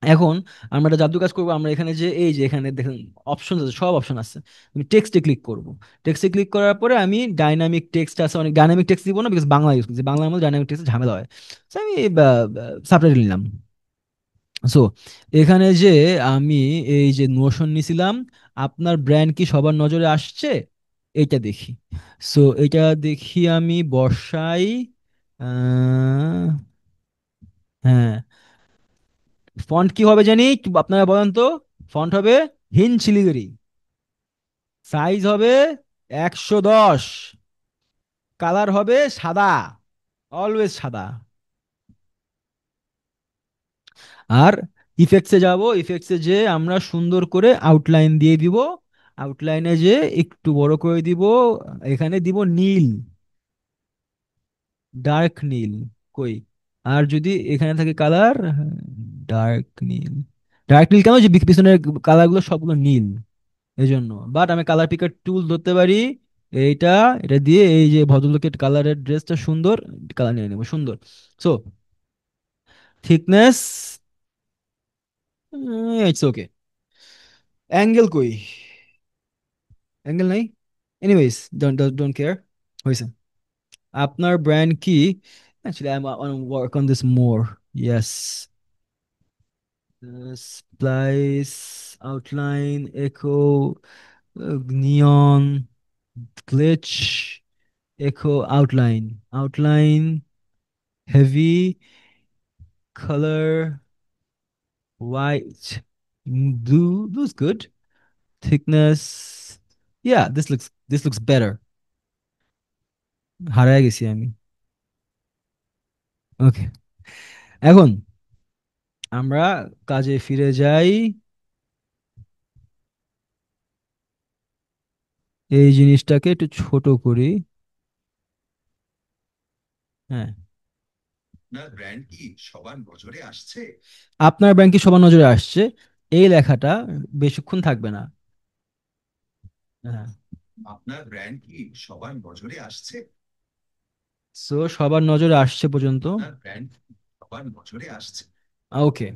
এখন আমরা একটা জাদু কাজ করবো। আমরা এখানে যে এই যে এখানে দেখেন অপশন আছে, সব অপশন আছে। আমি টেক্সটে ক্লিক করব। টেক্সটে ক্লিক করার পরে আমি ডাইনামিক টেক্সট আছে, অনেক ডাইনামিক টেক্সট দিব না, বিকজ বাংলা ইউজ করছি, বাংলার মধ্যে ডাইনামিক টেক্সট ঝামেলা হয়। So আমি সাবটাইটেল নিলাম। সো এখানে যে আমি এই যে নোশন নিছিলাম, আপনার ব্র্যান্ড কি সবার নজরে আসছে, এইটা দেখি। সো এটা দেখি আমি বর্ষাই। আহ, হ্যাঁ, ফন্ট কি হবে জানি, আপনারা বলেন তো। ফন্ট হবে হিন শিলিগুড়ি। সাইজ হবে 110। কালার হবে সাদা, অলওয়েজ সাদা। আর ইফেক্টসে যাব, ইফেক্টসে যে আমরা সুন্দর করে আউটলাইন দিয়ে দিব। আউটলাইনে যে একটু বড় করে দিব, এখানে দিব নীল, ডার্ক নীল। কই, আর যদি এখানে থাকে কালার, ডার্ক নীল। ডার্ক নীল কেন, যে পিছনের কালারগুলো সবগুলো নীল, এই জন্য। বাট আমি কালার পিকার টুল ধরতে পারি, এইটা, এটা দিয়ে এই যে ভদ্রলোকের কালারের ড্রেসটা সুন্দর, কালার নিয়ে নেবো সুন্দর। So thickness, it's okay. Angle কই, অ্যাঙ্গেল নাই। এনিওয়েজ, ডোন্ট ডোন্ট কেয়ার, হয়েছে। আপনার ব্র্যান্ড কি, actually I want work on this more. Yes, splice, outline, একো, নিয়ন, গ্লিচ, একো, outline, outline, heavy, color, white, blue, blue's good. Thickness, yeah, this looks better. হারায় গেছি আমি। ওকে, এখন আমরা কাজে ফিরে যাই। এই জিনিসটাকে একটু ছোট করি। হ্যাঁ, আপনার ব্র্যান্ড কি সবার নজরে আসছে, আপনার ব্র্যান্ড কি সবার নজরে আসছে, এই লেখাটা বেশিক্ষণ থাকবে না। হ্যাঁ, আপনার ব্র্যান্ড কি সবার নজরে আসছে, সো সবার নজরে আসছে পর্যন্ত। আপনার ব্র্যান্ড সবার নজরে আসছে। ওকে,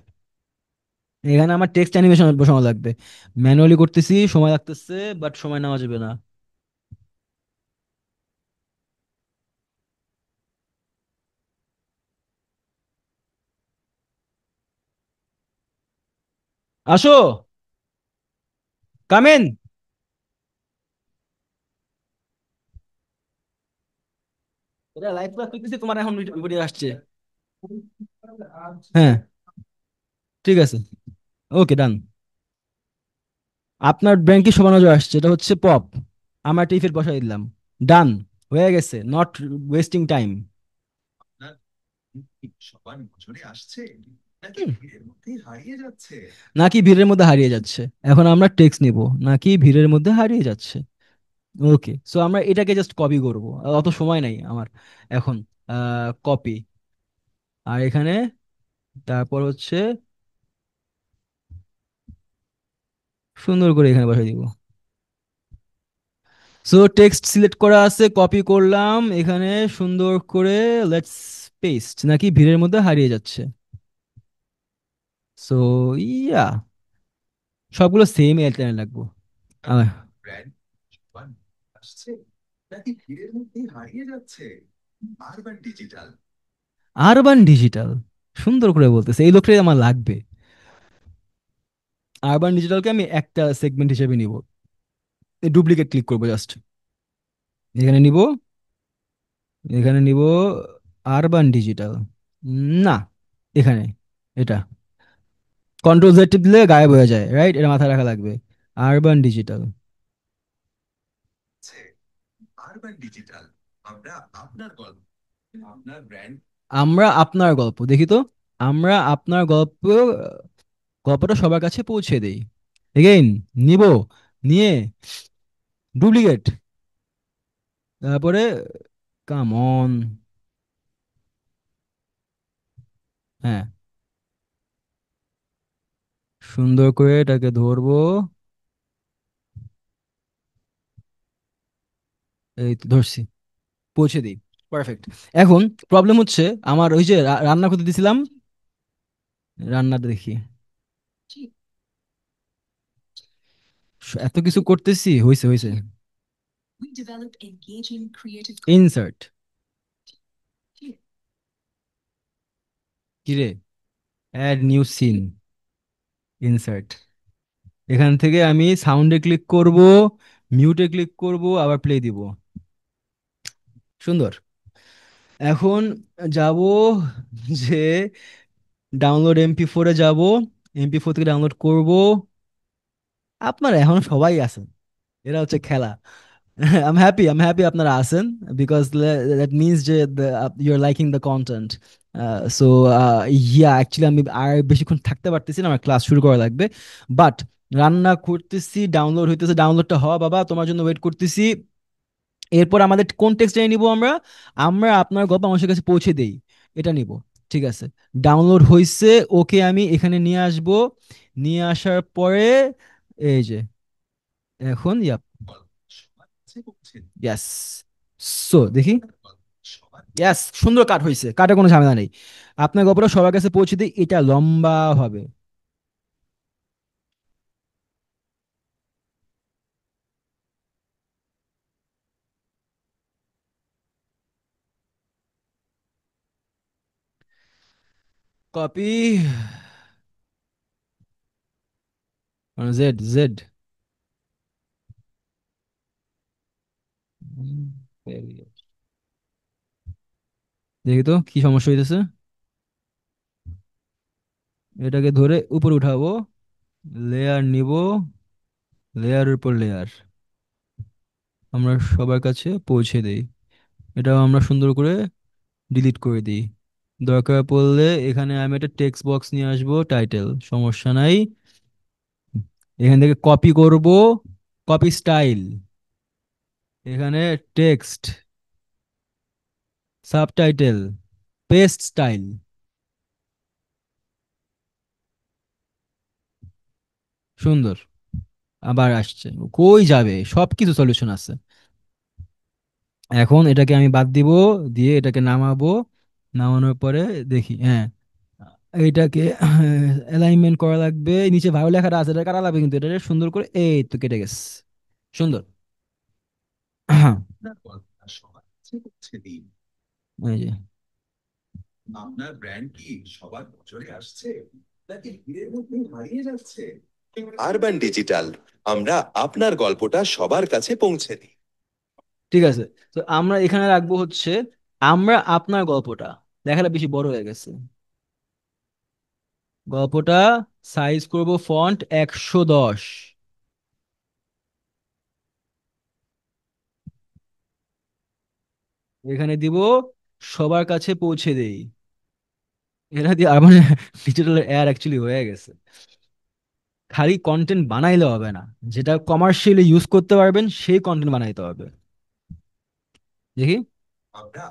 এখানে আমার টেক্সট অ্যানিমেশন বসানো লাগবে। ম্যানুয়ালি করতেছি, সময় লাগতেছে, বাট সময় নেওয়া যাবে না। আসো, কামেন। এটা লাইভ ক্লাস করতেছি, তোমার এখন ভিডিও আসছে। হ্যাঁ, ঠিক আছে, ওকে, ডান। আপনার ব্যাংকে সবার নজর আসছে, এটা হচ্ছে পপ। আমার টিফিট বসাই দিলাম, ডান, হয়ে গেছে, নট ওয়েস্টিং টাইম। আপনার কি সবার নজরে আসছে নাকি ভিড়ের মধ্যে হারিয়ে যাচ্ছে, নাকি ভিড়ের মধ্যে হারিয়ে যাচ্ছে। এখন আমরা টেক্সট নিব, নাকি ভিড়ের মধ্যে হারিয়ে যাচ্ছে। ওকে, সো আমরা এটাকে জাস্ট কপি করব, অত সময় নাই আমার এখন। কপি, আর এখানে তারপর হচ্ছে সুন্দর করে এখানে বসাই দিব। সো টেক্সট সিলেক্ট করা আছে, কপি করলাম এখানে সুন্দর করে। লেটস পেস্ট, নাকি ভিড়ের মধ্যে হারিয়ে যাচ্ছে। সো ইয়া, সবগুলো সেম এয়ারলাইন লাগবো। ব্র্যান্ড আসছে নাকি ভিড়ের মধ্যে হারিয়ে যাচ্ছে। Urban digital. আরবান ডিজিটাল, সুন্দর করে বলতেছে, এই লোকটাই আমার লাগবে। আরবান ডিজিটালকে আমি একটা সেগমেন্ট হিসেবে নিব, ডুপ্লিকেট ক্লিক করবো জাস্ট, এখানে নিব, এখানে নিব আরবান ডিজিটাল, না এখানে, এটা কন্ট্রোল জেড টিপ দিলে গায়েব হয়ে যায়, রাইট? এটা মাথায় রাখা লাগবে। আরবান ডিজিটাল, আরবান ডিজিটাল, আমরা আপনার গল্প, আপনার ব্র্যান্ড। আমরা আপনার গল্প, দেখি তো, আমরা আপনার গল্প, গল্পটা সবার কাছে পৌঁছে দেই, এগেইন নিব, নিয়ে ডুপ্লিকেট, তারপরে কাম অন, হ্যাঁ, সুন্দর করে এটাকে ধরবো, এই তো ধরছি, পৌঁছে দিই, পারফেক্ট। এখন প্রবলেম হচ্ছে আমার ওই যে রান্না করতে দিছিলাম, রান্নাটা দেখি, এত কিছু করতেছি, হয়েছে হয়েছে, ইনসার্ট, কিরে, অ্যাড নিউ সিন, ইনসার্ট, এখান থেকে আমি সাউন্ডে ক্লিক করব, মিউটে ক্লিক করব, আবার প্লে দিব, সুন্দর। এখন যাব যে ডাউনলোড MP4 এ যাব, MP4 থেকে ডাউনলোড করব, আপনারা এখন সবাই আছেন, এরা হচ্ছে খেলা। আই এম হ্যাপি আপনারা আছেন, বিকজ দ্যাট মিনস যে you are liking the content. So yeah actually আমি আর বেশিক্ষণ থাকতে পারতেছি না, আমার ক্লাস শুরু করা লাগবে। বাট রান্না করতেছি, ডাউনলোড হইতেছে, ডাউনলোডটা হওয়া বাবা, তোমার জন্য ওয়েট করতেছি। এরপর আমাদের কোন টেক্সট নিব আমরা, আমরা আপনার গল্প মানুষের কাছে পৌঁছে দেই, এটা নিব। ঠিক আছে, ডাউনলোড হইছে, ওকে আমি এখানে নিয়ে আসব, নিয়ে আসার পরে এই যে এখন ইয়াস, সো দেখি, ইয়াস, সুন্দর কাট হয়েছে, কাটে কোনো ঝামেলা নেই। আপনার গল্পটা সবার কাছে পৌঁছে দিই, এটা লম্বা হবে, কপি, জেড জেড, দেখি তো কি সমস্যা হইতেছে, এটাকে ধরে উপরে উঠাবো, লেয়ার নিব, লেয়ারের উপর লেয়ার, আমরা সবার কাছে পৌঁছে দেই, এটাও আমরা সুন্দর করে ডিলিট করে দিই। দরকার পড়লে এখানে আমি একটা টেক্সট বক্স নিয়ে আসবো, টাইটেল, সমস্যা নাই, এখান থেকে কপি করব, কপি স্টাইল, এখানে টেক্সট, সাবটাইটেল, পেস্ট স্টাইল, সুন্দর, আবার আসছে, কই যাবে, সবকিছু সলিউশন আছে। এখন এটাকে আমি বাদ দিব, দিয়ে এটাকে নামাবো, নামানোর পরে দেখি, হ্যাঁ, এইটাকে অ্যালাইনমেন্ট করা লাগবে, নিচে ভালো লেখাটা আছে, এটা কাটা লাগবে, কিন্তু এটা সুন্দর করে, এই তো কেটে গেছে, সুন্দর। আপনার গল্পটা সবার কাছে পৌঁছে দিন। এই যে, আপনার ব্র্যান্ড কি সবার নজরে আসছে, নাকি ভিড়ের মধ্যে হারিয়ে যাচ্ছে? আরবান ডিজিটাল, আমরা আপনার গল্পটা সবার কাছে পৌঁছে দিই। ঠিক আছে, তো আমরা এখানে রাখবো হচ্ছে আমরা আপনার গল্পটা, লেখাটা বেশি বড় হয়ে গেছে, গল্পটা সাইজ করব ফন্ট 110, এখানে দিব, সবার কাছে পৌঁছে দেই, এরা দিয়ে আমার ডিজিটাল এয়ার অ্যাকচুয়ালি হয়ে গেছে। খালি কন্টেন্ট বানাইলে হবে না, যেটা কমার্শিয়ালি ইউজ করতে পারবেন সেই কন্টেন্ট বানাইতে হবে, দেখি, আমরা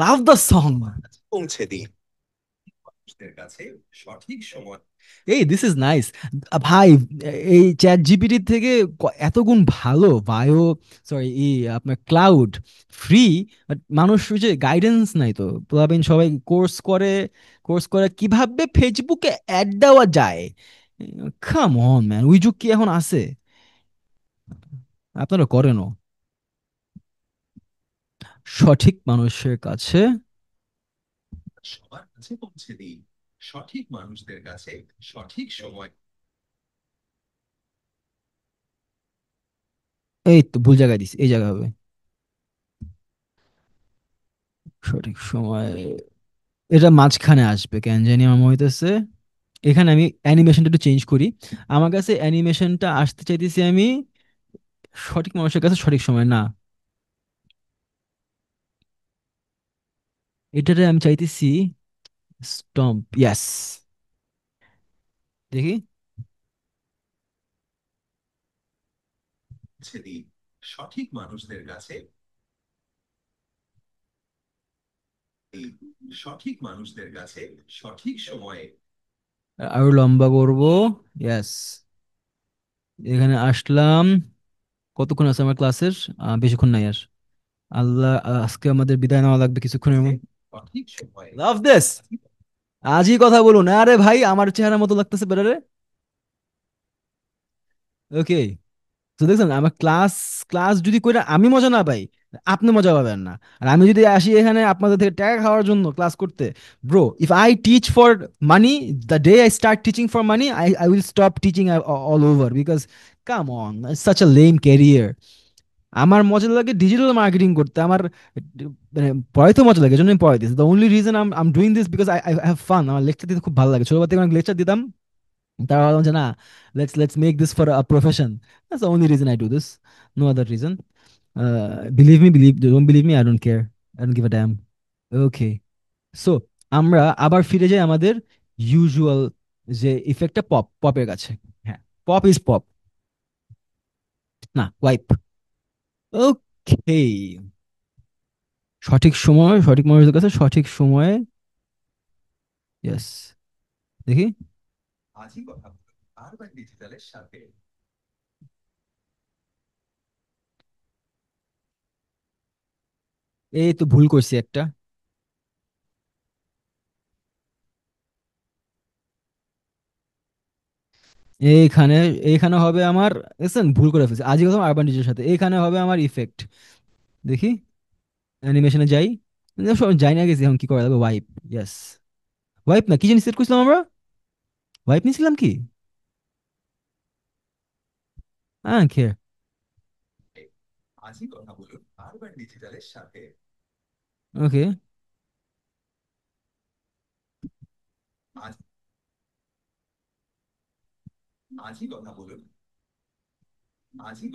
লাভ দ্য সং, পৌঁছে দিই মানুষদের কাছে সঠিক সময়। এই দিস ইজ নাইস ভাই, এই চ্যাট জিপিটি থেকে এত গুণ ভালো বায়ো, সরি এই আপনার ক্লাউড ফ্রি, মানুষ ওই যে গাইডেন্স নাই তো, প্লাবিন সবাই কোর্স করে, কোর্স করে কিভাবে ফেসবুকে অ্যাড দেওয়া যায়, কাম অন ম্যান, ওই যুগ কি এখন আছে? আপনারা করেনও, সঠিক মানুষের কাছে। সবার কাছে পৌঁছে দিই, সঠিক মানুষদের কাছে সঠিক সময়। এই তো ভুল জায়গায় দিছি, এই জায়গা হবে সঠিক সময়। এটা মাঝখানে আসবে কেন জানি আমার মনে হইতেছে। এখানে আমি অ্যানিমেশনটা একটু চেঞ্জ করি। আমার কাছে অ্যানিমেশনটা আসতে চাইতেছি আমি সঠিক মানুষের কাছে সঠিক সময় না, এটারে আমি চাইতেছি স্টম্প, ইয়াস। দেখি। পৌঁছে দিই, সঠিক মানুষদের কাছে এই সঠিক মানুষদের কাছে সঠিক সময়ে। আরো লম্বা করব, ইয়াস। এখানে আসলাম। কতক্ষণ আছে আমার ক্লাসের? বেশিক্ষণ নাই আর। আল্লাহ, আজকে আমাদের বিদায় নেওয়া লাগবে কিছুক্ষণের মধ্যে। সঠিক সময়ে। Love this. আজই কথা বলুন, আরে ভাই আমার চেহারা মতো লাগতেছে বেটারে। ওকে। তো দেখছেন আমার ক্লাস ক্লাস যদি কইরা আমি মজা না পাই, আপনি মজা পাবেন না। আর আমি যদি আসি এখানে আপনাদের থেকে টাকা খাওয়ার জন্য ক্লাস করতে, bro, if I teach for money, the day I start teaching for money, I will stop teaching all over, because come on, such a lame career. আমার মজা লাগে ডিজিটাল মার্কেটিং করতে, আমার মানে পড়াইতে মজা লাগে, এজন্য আমি পড়াইতেছি। The only reason I am doing this because I have fun. আমার লেকচার দিতে খুব ভালো লাগে, ছোটবেলা থেকে অনেক লেকচার দিতাম। তারা ভাবলাম যে না, let's make this for a profession. That's the only reason I do this, no other reason. Believe me, don't believe me, I don't give a damn. Okay. So আমরা আবার ফিরে যাই আমাদের ইউজুয়াল যে ইফেক্টটা, পপের কাছে। হ্যাঁ, পপ ইজ পপ, না ওয়াইপ। ওকে। সঠিক সময়, সঠিক মানুষের কাছে সঠিক সময়ে, ইয়েস। দেখি। আজই কথা বলুন আরবান ডিজিটালের সাথে। এই তো ভুল করছি একটা। এইখানে, এইখানে হবে আমার, দেখছেন ভুল করে ফেলছি, আজই কথা আরবান ডিজের সাথে, এইখানে হবে আমার ইফেক্ট। দেখি, অ্যানিমেশনে যাই। যাই না, গেছি এখন কি করা যাবে, ওয়াইপ, ইয়েস। ওয়াইপ না, কি জিনিস সেট করছিলাম আমরা? ওয়াইপ নিয়েছিলাম কি? হ্যাঁ, খেয়ে। আজই কথা বলুন আরবান ডিজিটালের সাথে। ওকে। আজ আজই কথা বলুন, আজই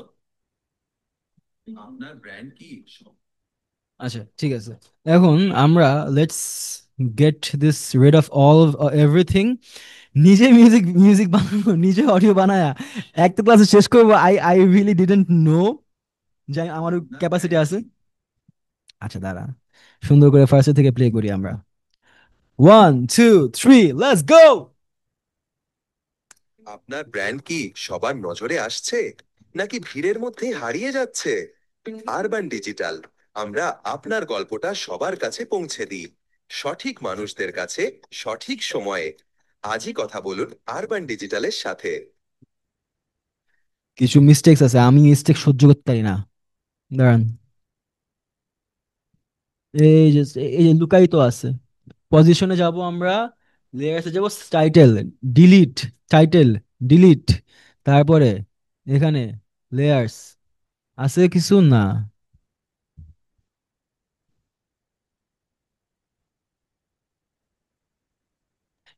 আপনার ব্র্যান্ড কি? আচ্ছা, ঠিক আছে। এখন আমরা let's get this red of all everything. নিজে মিউজিক মিউজিক বানাবো, নিজে অডিও বানায়া একটা ক্লাসে শেষ করবো, I I really didn't know যে আমার আপনার ক্যাপাসিটি ব্র্যান্ড আছে। কি? আচ্ছা দাঁড়া, সুন্দর করে ফার্স্ট থেকে প্লে করি আমরা। One two three, let's go. আপনার ব্র্যান্ড কি সবার নজরে আসছে, নাকি ভিড়ের মধ্যে হারিয়ে যাচ্ছে? আরবান ডিজিটাল, আমরা আপনার গল্পটা সবার কাছে পৌঁছে দিই, সঠিক মানুষদের কাছে সঠিক সময়ে। আজই কথা বলুন আরবান ডিজিটালের সাথে। কিছু মিস্টেক্স আছে, আমি মিস্টেক সহ্য করতে পারি না। দাঁড়ান, এই যে, এই যে লুকায়িত আছে। পজিশনে যাব আমরা, লেয়ার্সে যাব, টাইটেল, ডিলিট, টাইটেল, ডিলিট, তারপরে এখানে লেয়ার্স আছে কিছু না।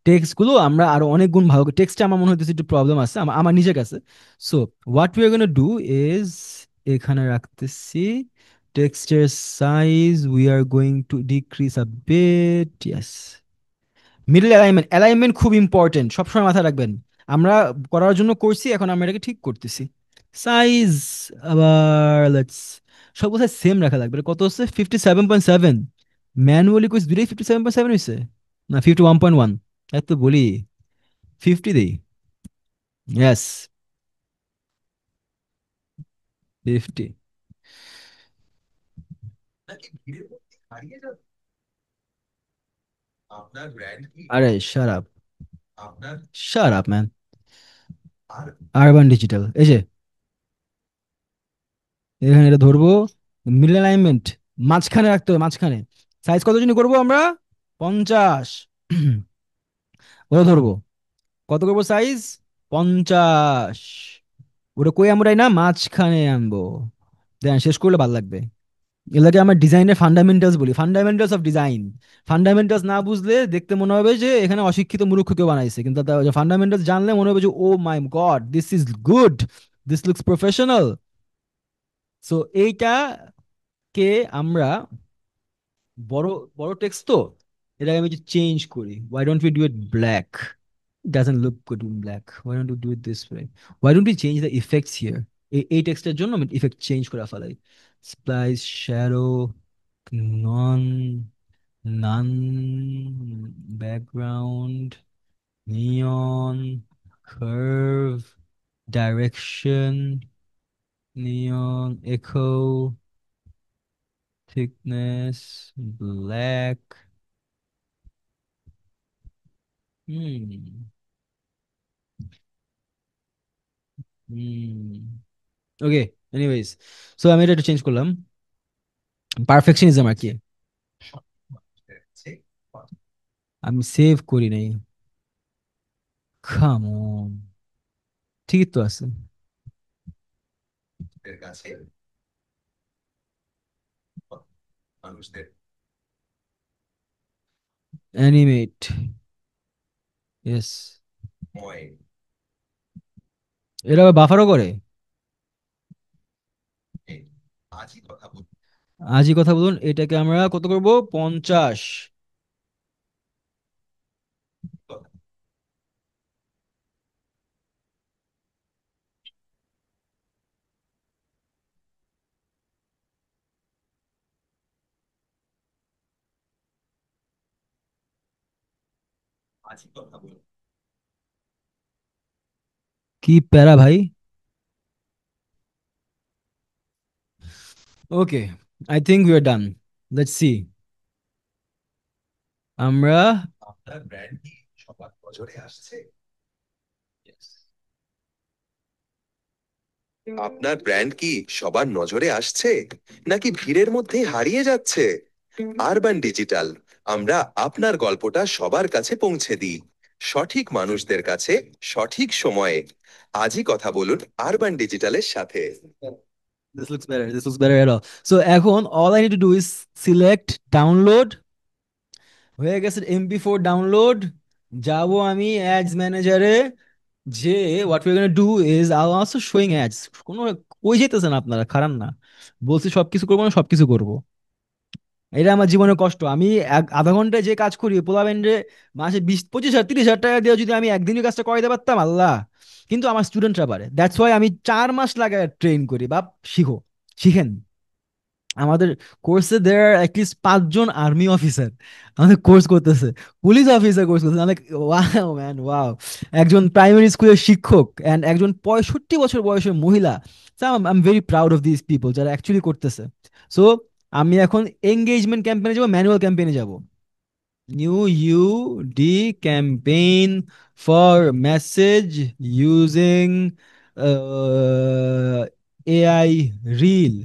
টেক্সট গুলো আমরা আরো অনেক গুণ ভালো, টেক্সটে আমার মনে হইতেছে একটু প্রবলেম আছে আমার নিজের কাছে। So what we are gonna do is, এখানে রাখতেছি টেক্সটের size, we are going to decrease a bit, yes. Middle alignment, alignment খুব ইম্পর্টেন্ট, সবসময় মাথায় রাখবেন। আমরা করার জন্য করছি, এখন আমরা এটাকে ঠিক করতেছি। সাইজ আবার লেটস, সব কোথায় সেম রাখা লাগবে। এটা কত হচ্ছে? 57.7। ম্যানুয়ালি কইস দুটাই 57.7 হয়েছে, না 51.1? এত বলি, 50 দেই, ইয়েস, 50। নাকি ভিড়ের মধ্যে হারিয়ে যাচ্ছে? আপনার ব্র্যান্ড কি? আরে শাট আপ, আপনার শাট আপ ম্যান। আর আরবান ডিজিটাল, এই যে এখানে এটা ধরবো, মিডল অ্যালাইনমেন্ট, মাঝখানে রাখতে হবে, মাঝখানে। সাইজ কত জন্য করবো আমরা? 50। কত ধরবো? কত করবো সাইজ? 50। ওটা কই আমরাই না, মাঝখানে আনবো। দেন শেষ করলে ভালো লাগবে। এগুলাকে আমার ডিজাইনের ফান্ডামেন্টালস বলি, ফান্ডামেন্টালস অফ ডিজাইন। ফান্ডামেন্টালস না বুঝলে দেখতে মনে হবে যে এখানে অশিক্ষিত মূর্খ কেউ বানাইছে, কিন্তু ফান্ডামেন্টালস জানলে মনে হবে যে oh my God, this is good, this looks professional. So এইটাকে আমরা বড় বড় টেক্সট তো, এটাকে আমি চেঞ্জ করি। Why don't we do it black? doesn't look good in black. Why don't we do it this way? Why don't we change the effects here? এই টেক্সটের জন্য আমি ইফেক্ট চেঞ্জ করে ফেলাই। স্প্লাইস, শ্যাডো, নন, ব্যাকগ্রাউন্ড, নিয়ন, curve, direction, নিয়ন, এখো, thickness, black. হুম। হুম। ওকে, anyways, so আমি এটা একটু change করলাম। পারফেকশনিজম আর কি, আমি সেভ করি নাই। কাম অন, ঠিকই তো আছে। Animate, yes. এরা আবার বাফারও করে। আজই কথা বলুন, এটাকে আমরা কত করব? 50। কি প্যারা ভাই। Okay, I think we are done. Let's see. আমরা আপনার ব্র্যান্ড কি সবার নজরে আসছে? আপনার ব্র্যান্ড কি সবার নজরে আসছে, নাকি ভিড়ের মধ্যে হারিয়ে যাচ্ছে? আরবান ডিজিটাল, আমরা আপনার গল্পটা সবার কাছে পৌঁছে দিই, সঠিক মানুষদের কাছে, সঠিক সময়ে। আজই কথা বলুন আরবান ডিজিটালের সাথে। This looks better, this looks better at all. So এখন all I need to do is select download. হয়ে গেছে MP4 ডাউনলোড। যাব আমি অ্যাডস ম্যানেজারে, যে what we gonna do is I also showing ads. কোনো, কই যেতেছেন আপনারা, খারাপ না। বলছি সবকিছু করবো না, সবকিছু করবো। এটা আমার জীবনের কষ্ট। আমি আধা ঘন্টায় যে কাজ করি পোলাবেন রে, মাসে 20-25 হাজার 30 হাজার টাকা দিয়ে যদি আমি একদিনের কাজটা করাইতে পারতাম, আল্লাহ। কিন্তু আমার স্টুডেন্টরা পারে, দ্যাটস ওয়াই আমি 4 মাস লাগায় ট্রেন করি। বাপ, শিখো, শিখেন। আমাদের কোর্সে দেয়ার আর অ্যাটলিস্ট 5 জন আর্মি অফিসার আমাদের কোর্স করতেছে, পুলিশ অফিসার কোর্স করতেছে। অনেক ওয়াও ম্যান, ওয়াও। একজন প্রাইমারি স্কুলের শিক্ষক অ্যান্ড একজন 65 বছর বয়সের মহিলা। I am very proud of this people যারা অ্যাকচুয়ালি করতেছে। সো আমি এখন এঙ্গেজমেন্ট ক্যাম্পেইনে যাব, ম্যানুয়াল ক্যাম্পেইনে যাব। New UD campaign for message using AI reel.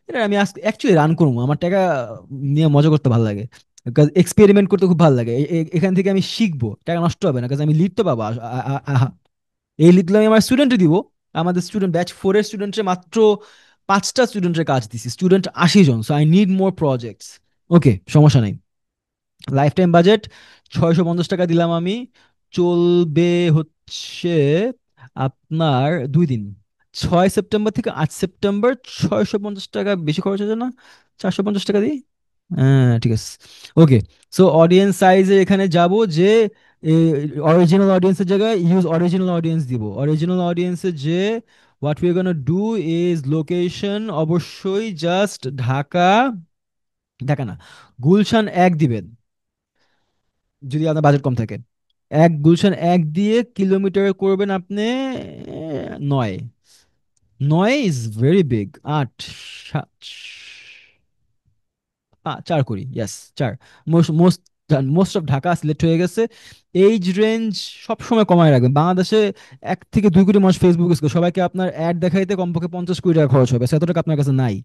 এটা আমি আজকে অ্যাকচুয়ালি রান করবো, আমার টাকা নিয়ে মজা করতে ভালো লাগে, এক্সপেরিমেন্ট করতে খুব ভালো লাগে। এখান থেকে আমি শিখবো, টাকা নষ্ট হবে না, কারণ আমি লিড তো পাবো। এই লিডগুলো আমি আমার স্টুডেন্টে দিব। আমাদের স্টুডেন্ট ব্যাচ 4-এর স্টুডেন্টের মাত্র 5টা স্টুডেন্টের কাজ দিছি, স্টুডেন্ট 80 জন। So I need more projects. Okay, সমস্যা নাই। লাইফ টাইম বাজেট 650 টাকা দিলাম আমি। চলবে হচ্ছে আপনার 2 দিন, 6 সেপ্টেম্বর থেকে 8 সেপ্টেম্বর। 650 টাকা বেশি খরচ হচ্ছে না? 450 টাকা দিই। হ্যাঁ, ঠিক আছে। ওকে, সো অডিয়েন্স সাইজে এখানে যাব যে অরিজিনাল অডিয়েন্সের জায়গায় ইউজ অরিজিনাল অডিয়েন্স দিব। অরিজিনাল অডিয়েন্সে যে what we gonna do is location অবশ্যই জাস্ট ঢাকা, ঢাকা না, গুলশান 1 দিবেন যদি আপনার বাজেট কম থাকে। গুলশান 1 দিয়ে কিলোমিটার করবেন আপনি 9। 9 ইজ ভেরি বিগ। 8, 7, 4 করি, yes 4। Most most most of Dhaka select হয়ে গেছে। এইজ রেঞ্জ সবসময় কমায় রাখবেন। বাংলাদেশে 1 থেকে 2 কোটি মানুষ ফেসবুক ইউজ করে, সবাইকে আপনার অ্যাড দেখাইতে কমপক্ষে 50 কোটি টাকা খরচ হবে, সো এত টাকা আপনার কাছে নাই।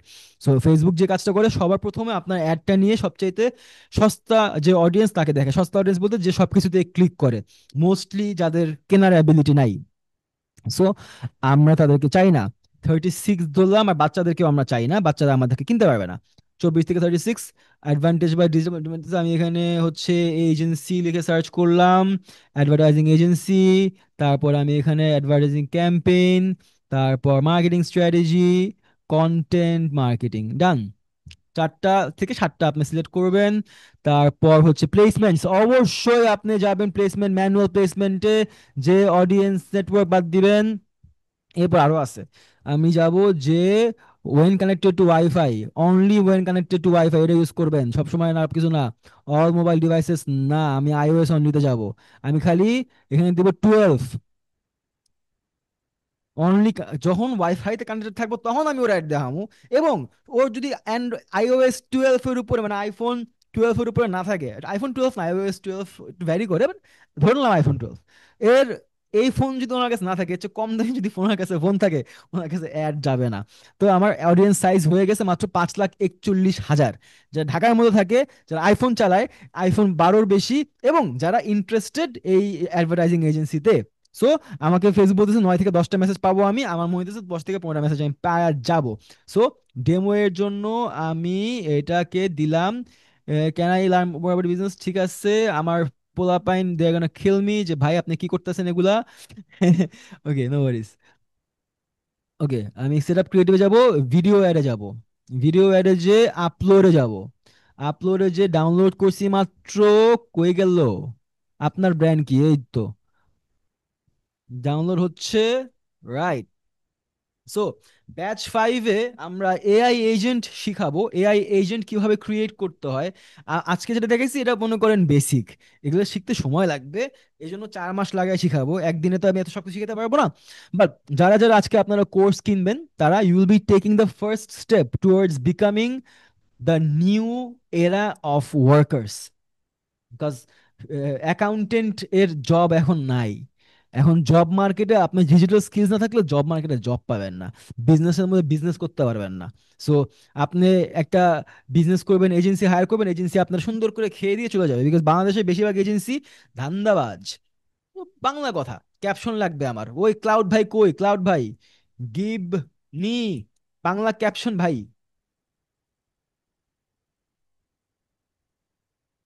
সো ফেসবুক যে কাজটা করে, সবার প্রথমে আপনার অ্যাডটা নিয়ে সবচাইতে সস্তা যে অডিয়েন্স তাকে দেখে। সস্তা অডিয়েন্স বলতে যে সবকিছুতে ক্লিক করে, মোস্টলি যাদের কেনার অ্যাবিলিটি নাই। সো আমরা তাদেরকে চাই না। 36 ধরলাম, আর বাচ্চাদেরকেও আমরা চাই না, বাচ্চারা আমাদেরকে কিনতে পারবে না। 24 থেকে 36। অ্যাডভান্টেজ বাই ডিসঅ্যাডভান্টেজ, আমি এখানে হচ্ছে এজেন্সি লিখে সার্চ করলাম, অ্যাডভার্টাইজিং এজেন্সি, তারপর আমি এখানে অ্যাডভার্টাইজিং ক্যাম্পেইন, তারপর মার্কেটিং স্ট্র্যাটেজি, কন্টেন্ট মার্কেটিং, ডান। 4টা থেকে 7টা আপনি সিলেক্ট করবেন। তারপর হচ্ছে প্লেসমেন্টস, অবশ্যই আপনি যাবেন প্লেসমেন্ট, ম্যানুয়াল প্লেসমেন্টে, যে অডিয়েন্স নেটওয়ার্ক বাদ দিবেন। এরপর আরো আছে, আমি যাব যে when connected to WiFi, only when connected to WiFi এটা ইউজ করবেন সবসময়, না কিছু না, অল মোবাইল ডিভাইসেস না, আমি আইওএস অনলিতে যাব। আমি খালি এখানে দিব 12, অনলি যখন ওয়াইফাইতে কানেক্টেড থাকবো তখন আমি ওর অ্যাড দেখাবো। এবং ওর যদি iOS 12 এর উপরে, মানে আইফোন 12 এর উপরে না থাকে, আইফোন 12 না, iOS 12 একটু ভ্যারি করে, বাট ধরলাম আইফোন 12 এর, এই ফোন যদি ওনার কাছে না থাকে, হচ্ছে কম দামে যদি ওনার কাছে ফোন থাকে, ওনার কাছে অ্যাড যাবে না। তো আমার অডিয়েন্স সাইজ হয়ে গেছে মাত্র 5,41,000, যারা ঢাকার মধ্যে থাকে, যারা আইফোন চালায়, আইফোন 12 বেশি, এবং যারা ইন্টারেস্টেড এই অ্যাডভার্টাইজিং এজেন্সিতে। সো আমাকে ফেসবুক বলতেছে 9 থেকে 10টা মেসেজ পাবো আমি, আমার মনে হইতেছে 10 থেকে 15টা মেসেজ আমি পাওয়া যাব। সো ডেমো এর জন্য আমি এটাকে দিলাম, can I learn more about business, ঠিক আছে। আমার পোলাপাইন দে আর গোনা কিল মি, যে ভাই আপনি কি করতেছেন এগুলা। ওকে, নো ওয়ারিস। ওকে, আমি সেটআপ ক্রিয়েটিভে যাব, ভিডিও অ্যাডে যাব, ভিডিও অ্যাডে যে আপলোডে যাব, আপলোডে যে ডাউনলোড করছি মাত্র, কই গেল আপনার ব্র্যান্ড কি, এই তো ডাউনলোড হচ্ছে, রাইট। সো ব্যাচ 5-এ আমরা এআই এজেন্ট শিখাবো, এআই এজেন্ট কিভাবে ক্রিয়েট করতে হয়। আজকে যেটা দেখেছি এটা মনে করেন বেসিক, এগুলো শিখতে সময় লাগবে, এই জন্য 4 মাস লাগায় শিখাবো, একদিনে তো আমি এত সব কিছু শিখাতে পারবো না। বাট যারা যারা আজকে আপনারা কোর্স কিনবেন, তারা you will be taking the first step towards becoming the new era of workers. Because accountant এর জব এখন নাই। এখন জব মার্কেটে আপনি ডিজিটাল স্কিলস না থাকলে জব মার্কেটে জব পাবেন না, বিজনেসের মধ্যে বিজনেস করতে পারবেন না। সো আপনি একটা বিজনেস করবেন, এজেন্সি হায়ার করবেন, এজেন্সি আপনার সুন্দর করে খেয়ে দিয়ে চলে যাবে, বিকজ বাংলাদেশের বেশিরভাগ এজেন্সি ধান্দাবাজ। ও, বাংলা কথা, ক্যাপশন লাগবে আমার, ওই ক্লাউড ভাই কই, ক্লাউড ভাই গিভ মি বাংলা ক্যাপশন ভাই।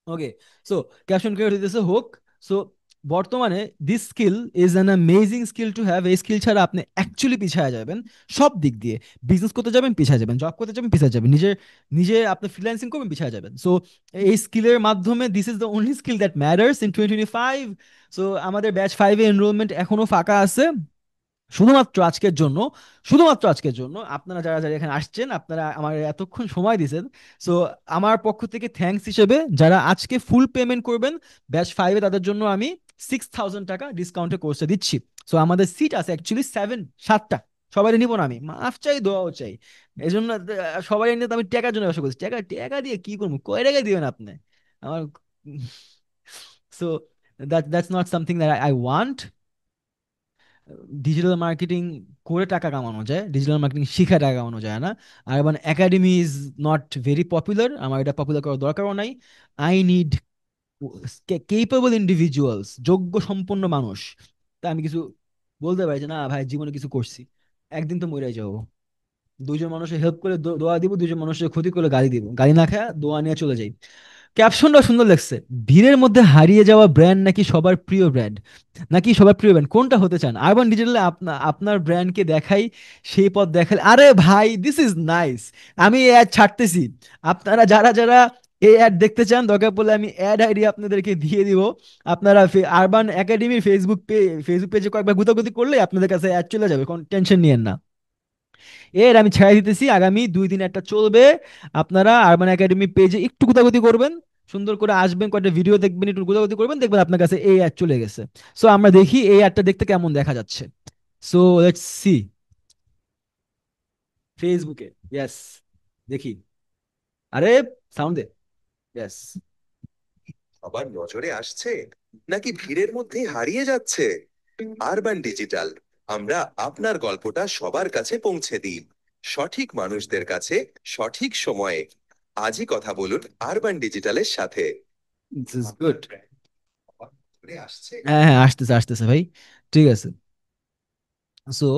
ওকে, সো ক্যাপশন ক্রিয়েট হইতেছে হোক। সো বর্তমানে this skill is an amazing skill to have, এই স্কিল ছাড়া আপনি অ্যাকচুয়ালি পিছিয়ে যাবেন সব দিক দিয়ে। বিজনেস করতে যাবেন পিছিয়ে যাবেন, জব করতে যাবেন পিছিয়ে যাবেন, নিজে নিজে আপনি ফ্রিল্যান্সিং করবেন পিছিয়ে যাবেন। সো এই স্কিলের মাধ্যমে this is the only skill that matters in 2025। So আমাদের ব্যাচ 5-এ এনরোলমেন্ট এখনো ফাঁকা আছে, শুধুমাত্র আজকের জন্য, শুধুমাত্র আজকের জন্য। আপনারা যারা যারা এখানে আসছেন, আপনারা আমার এতক্ষণ সময় দিয়েছেন, সো আমার পক্ষ থেকে থ্যাঙ্কস হিসেবে যারা আজকে ফুল পেমেন্ট করবেন ব্যাচ 5-এ, তাদের জন্য আমি 6,000 টাকা ডিসকাউন্টে কোর্সটা দিচ্ছি। সো আমাদের সিট আছে অ্যাকচুয়ালি 7টা। সবাই নিব না, আমি মাফ চাই, দোয়াও চাই। এই জন্য সবাই নিয়ে তো আমি টাকার জন্য ব্যবসা করছি, টাকা টাকা দিয়ে কি করবো, কয় টাকা দিবেন আপনি আমার। So that's not something that I want. Digital marketing করে টাকা কামানো যায়, ডিজিটাল মার্কেটিং শিখে টাকা কামানো যায় না। আর মানে academy is not very popular, আমার এটা পপুলার করার দরকারও নাই। আই নিড কেপেবল ইন্ডিভিজুয়ালস, যোগ্য সম্পন্ন মানুষ। তা আমি কিছু বলতে পারি যে না ভাই জীবনে কিছু করছি, একদিন তো মরে যাবো। 2জন মানুষের হেল্প করে দোয়া দিব, 2জন মানুষের ক্ষতি করে গালি দিব, গালি না খায় দোয়া নিয়ে চলে যাই। ক্যাপশনটা সুন্দর লাগছে, ভিড়ের মধ্যে হারিয়ে যাওয়া ব্র্যান্ড নাকি সবার প্রিয় ব্র্যান্ড, নাকি সবার প্রিয় ব্র্যান্ড, কোনটা হতে চান? আরবান ডিজিটালে আপনার ব্র্যান্ডকে দেখাই, সেই পথ দেখালে, আরে ভাই দিস ইজ নাইস। আমি অ্যাড ছাড়তেছি, আপনারা যারা যারা এই অ্যাড দেখতে চান, দরকার পড়লে আমি অ্যাড আইডি আপনাদেরকে দিয়ে দিব। আপনারা আরবান একাডেমির ফেসবুক পেজে কয়েকবার গুতাগুতি করলে আপনাদের কাছে অ্যাড চলে যাবে, কোনো টেনশন নিয়েন না। এর আমি ছেড়ে দিতেছি, আগামী 2 দিন একটা চলবে। আপনারা আরবান একাডেমি পেজে একটু গুতাগুতি করবেন, সুন্দর করে আসবেন, কয়েকটা ভিডিও দেখবেন, একটু গুতাগুতি করবেন, দেখবেন আপনার কাছে এই অ্যাড চলে গেছে। সো আমরা দেখি এই অ্যাডটা দেখতে কেমন দেখা যাচ্ছে। সো লেটস সি, ফেসবুকে, ইয়েস, দেখি। আরে সাউন্ড দে, ইয়েস। সবার নজরে আসছে নাকি ভিড়ের মধ্যে হারিয়ে যাচ্ছে? আরবান ডিজিটাল, আমরা আপনার গল্পটা সবার কাছে পৌঁছে দিই, সঠিক মানুষদের কাছে, সঠিক সময়ে। আজই কথা বলুন আরবান ডিজিটালের সাথে। This is good. আসছে। হ্যাঁ হ্যাঁ, আসতেছে আসতেছে ভাই, ঠিক আছে। সো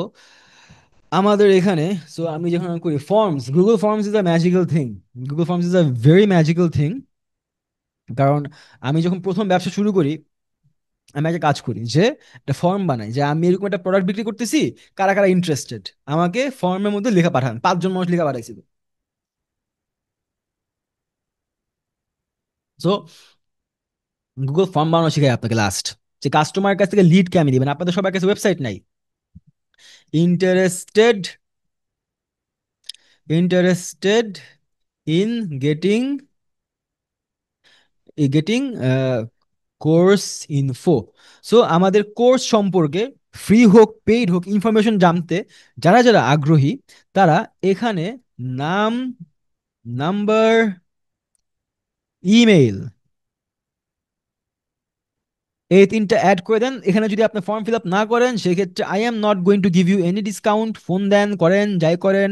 আমাদের এখানে, সো আমি যখন করি forms, Google forms is a magical thing. Google forms is a very magical thing. কারণ আমি যখন প্রথম ব্যবসা শুরু করি, আমি একটা কাজ করি যে একটা ফর্ম বানাই যে আমি এরকম একটা প্রোডাক্ট বিক্রি করতেছি, কারা কারা ইন্টারেস্টেড, আমাকে ফর্মের মধ্যে লেখা পাঠান। 5জন মানুষ লেখা পাঠাইছিল। সো গুগল ফর্ম বানানো শিখাই আপনাকে লাস্ট, যে কাস্টমার কাছ থেকে লিড কে আমি দিবেন। আপনাদের সবার কাছে ওয়েবসাইট নাই। Interested, interested in getting, getting course info. So আমাদের কোর্স সম্পর্কে ফ্রি হোক পেইড হোক ইনফরমেশন জানতে যারা যারা আগ্রহী, তারা এখানে নাম, নাম্বার, ইমেইল, এই তিনটা অ্যাড করে দেন। এখানে যদি আপনি ফর্ম ফিল আপ না করেন, সেক্ষেত্রে I am not going to give you any discount. Phone দেন, করেন, যাই করেন,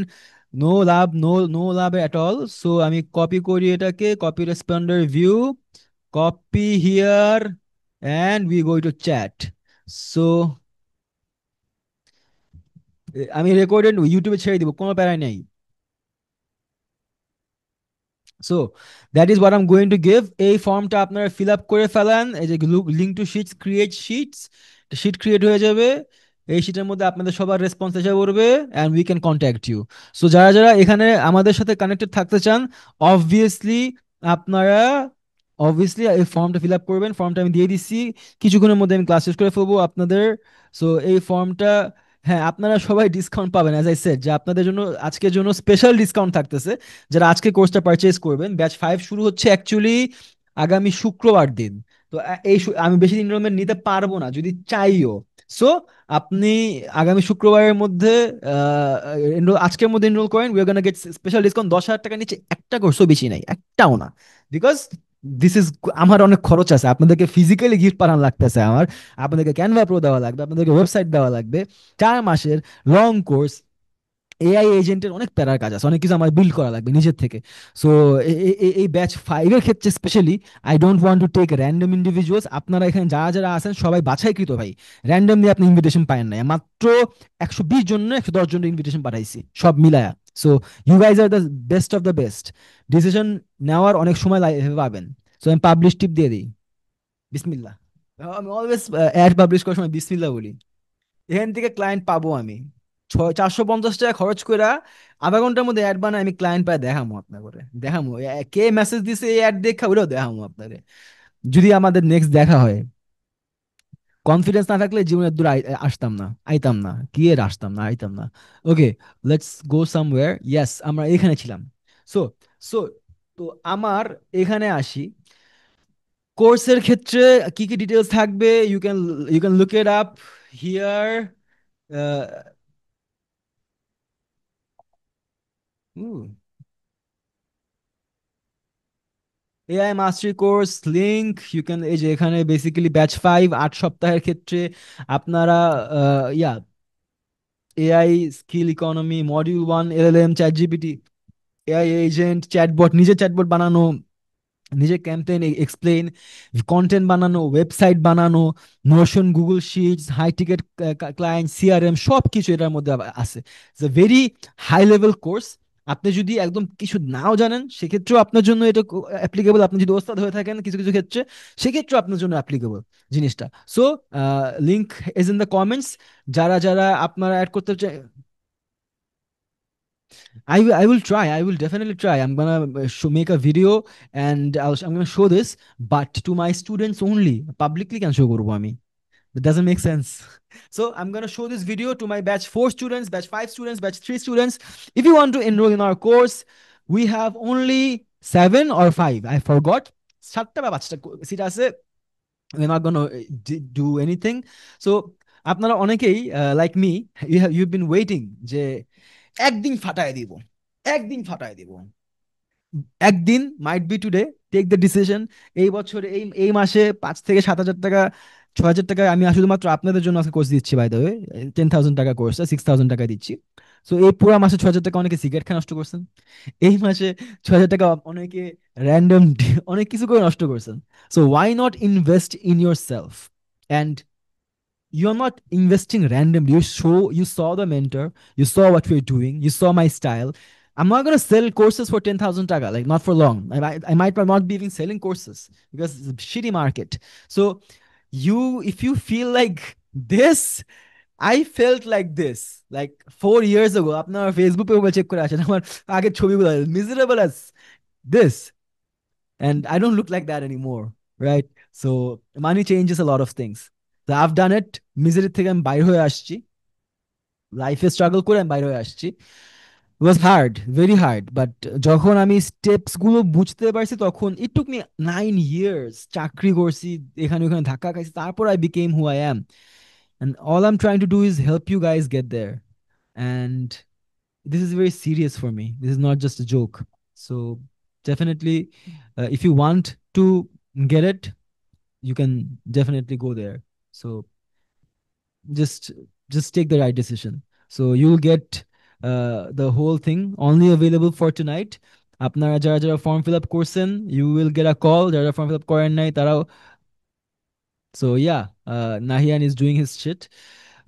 নো লাভ, নো লাভ এট অল। সো আমি কপি করি এটাকে, copy responder view, copy here, and we go to chat. So আমি রেকর্ডেড ইউটিউবে ছেড়ে দিব, কোনো প্যারাই নেই। So that is what I am going to give. এই ফর্মটা আপনারা ফিল আপ করে ফেলান। এই যে link to sheets, create shits, sheet create হয়ে যাবে। এই শিটের মধ্যে আপনাদের সবার রেসপন্স এসে পড়বে, and we can contact you. So যারা যারা এখানে আমাদের সাথে কানেক্টেড থাকতে চান, অবভিয়াসলি আপনারা অবভিয়াসলি এই ফর্মটা ফিল আপ করবেন। ফর্মটা আমি দিয়ে দিচ্ছি, কিছুক্ষণের মধ্যে আমি ক্লাস শেষ করে ফেলবো আপনাদের। সো এই ফর্মটা, হ্যাঁ আপনারা সবাই ডিসকাউন্ট পাবেন। অ্যাজ আই সেড, যে আপনাদের জন্য আজকের জন্য স্পেশাল ডিসকাউন্ট থাকতেছে যারা আজকে কোর্সটা পারচেজ করবেন। ব্যাচ 5 শুরু হচ্ছে অ্যাকচুয়ালি আগামী শুক্রবার দিন। তো আমি বেশি দিন এনরোলমেন্ট নিতে পারবো না যদি চাইও। সো আপনি আগামী শুক্রবারের মধ্যে আজকের মধ্যে এনরোল করেন, we are gonna gate special discount. 10,000 টাকা নিচে একটা কোর্সও বেশি নাই, একটাও না। বিকজ দিস ইজ, আমার অনেক খরচ আছে, আপনাদেরকে ফিজিক্যালি গিফট পাঠানো লাগতেছে আমার, আপনাদেরকে ক্যানভা প্রো দেওয়া লাগবে, আপনাদেরকে ওয়েবসাইট দেওয়া লাগবে, 4 মাসের লং কোর্স, এআই এজেন্টের অনেক প্যারার কাজ আছে, অনেক কিছু আমার বিল্ড করা লাগবে নিজের থেকে। সো এই ব্যাচ 5 এর ক্ষেত্রে specially I don't want to take random individuals. আপনারা এখানে যারা যারা আছেন সবাই বাছাইকৃত ভাই, র্যান্ডমলি আপনি ইনভিটেশন পাবেন না। মাত্র 120 জন না 110 জনের ইনভিটেশন পাঠাইছি সব মিলায়া। So you guys are the best of the best. Decision নেওয়ার অনেক সময় পাবেন। সো আমি পাবলিশ টিপ দিয়ে দিই, বিসমিল্লাহ। আমি অলওয়েজ অ্যাড পাবলিশ করার সময় বিসমিল্লাহ বলি। এখান থেকে ক্লায়েন্ট পাবো আমি 450 টাকা খরচ করে, আধা ঘন্টার মধ্যে অ্যাড বানায় আমি ক্লায়েন্ট পাই দেখামো আপনার করে, দেখামো কে মেসেজ দিছে এই অ্যাড দেখা, ওটাও দেখামো আপনারে। যদি আমাদের নেক্সট দেখা হয়, কনফিডেন্স না থাকলে জীবনের দূর আসতাম না, আইতাম না, কি এর আসতাম না, আইতাম না। ওকে, লেটস গো সামওয়্যার। ইয়েস, আমরা এখানে ছিলাম। সো সো তো আমার এখানে আসি। কোর্সের ক্ষেত্রে কি কি ডিটেলস থাকবে, you can look it up here. AI mastery course link you can, এই যে এখানে বেসিক্যালি ব্যাচ 5 8 সপ্তাহের ক্ষেত্রে আপনারা yeah AI skill economy module 1, LLM, chat GPT, AI agent, chatbot, নিজে চ্যাটবট বানানো, নিজের ক্যাম্পেইন এক্সপ্লেন, কন্টেন্ট বানানো, ওয়েবসাইট বানানো, Notion, Google Sheets, high ticket client, CRM, সব কিছু এটার মধ্যে আছে। It's a very high level course. আপনি যদি একদম কিছু নাও জানেন সেক্ষেত্রেও আপনার জন্য এটা অ্যাপ্লিকেবল। আপনি যদি ওস্তাদ হয়ে থাকেন কিছু কিছু ক্ষেত্রে, সেক্ষেত্রেও আপনার জন্য অ্যাপ্লিকেবল জিনিসটা। So link is in the comments. যারা যারা আপনারা অ্যাড করতে চাই, I will try. I will definitely try. I'm gonna make a video, and I'm gonna show this, but to my students only. Publicly can show করবো আমি? That doesn't make sense. So I'm gonna show this video to my batch 4 students, batch 5 students, batch 3 students. If you want to enroll in our course, we have only 7 or 5. I forgot. 7টা বা 5টা seat আছে। We're not gonna do anything. So আপনারা অনেকেই like me, you've been waiting যে একদিন ফাটায় দিব, একদিন ফাটায় দিব, একদিন, might be today, take the decision. এই বছর এই এই মাসে 5 থেকে 7 হাজার টাকা, 6 হাজার টাকা আমি শুধুমাত্র আপনাদের জন্য আজকে কোর্স দিচ্ছি, বাই দ্য ওয়ে। 10,000 টাকা কোর্স, 6,000 টাকা দিচ্ছি। সো এই পুরো মাসে 6 হাজার টাকা অনেকে সিগারেট খেয়ে নষ্ট করছেন, এই মাসে 6 হাজার টাকা অনেকে র্যান্ডম অনেক কিছু করে নষ্ট করছেন। So why not invest in yourself? And you're not investing randomly. You saw the mentor, you saw what we're doing, you saw my style. I'm not gonna sell courses for 10,000 taka, like not for long. I might not be even selling courses because it's a shitty market. So if you feel like this, I felt like this like 4 years ago. আপনার Facebook page check করে আসেন আমার আগের ছবিগুলো, miserable as this, and I don't look like that anymore, right? So money changes a lot of things. So I've done it. Misery থেকে আমি বাইর হয়ে আসছি, লাইফে স্ট্রাগল করে আমি বাইর হয়ে আসছি। ওয়াজ হার্ড, ভেরি হার্ড, বাট যখন আমি স্টেপস গুলো বুঝতে পারছি তখন ইট টুক মি 9 ইয়ার্স। চাকরি করছি, এখানে ওখানে ধাক্কা খাইছি, তারপর I became who I am. And all I'm trying to do is help you guys get there. And this is very serious for me. This is not just a joke. So definitely, if you want to get it, you can definitely go there. So just just take the right decision. So you'll get the whole thing only available for tonight. আপনারা যারা যারা form fill up করছেন, you will get a call. যারা form fill up করেন নাই তারাও। So yeah, Nahiyan is doing his sheet.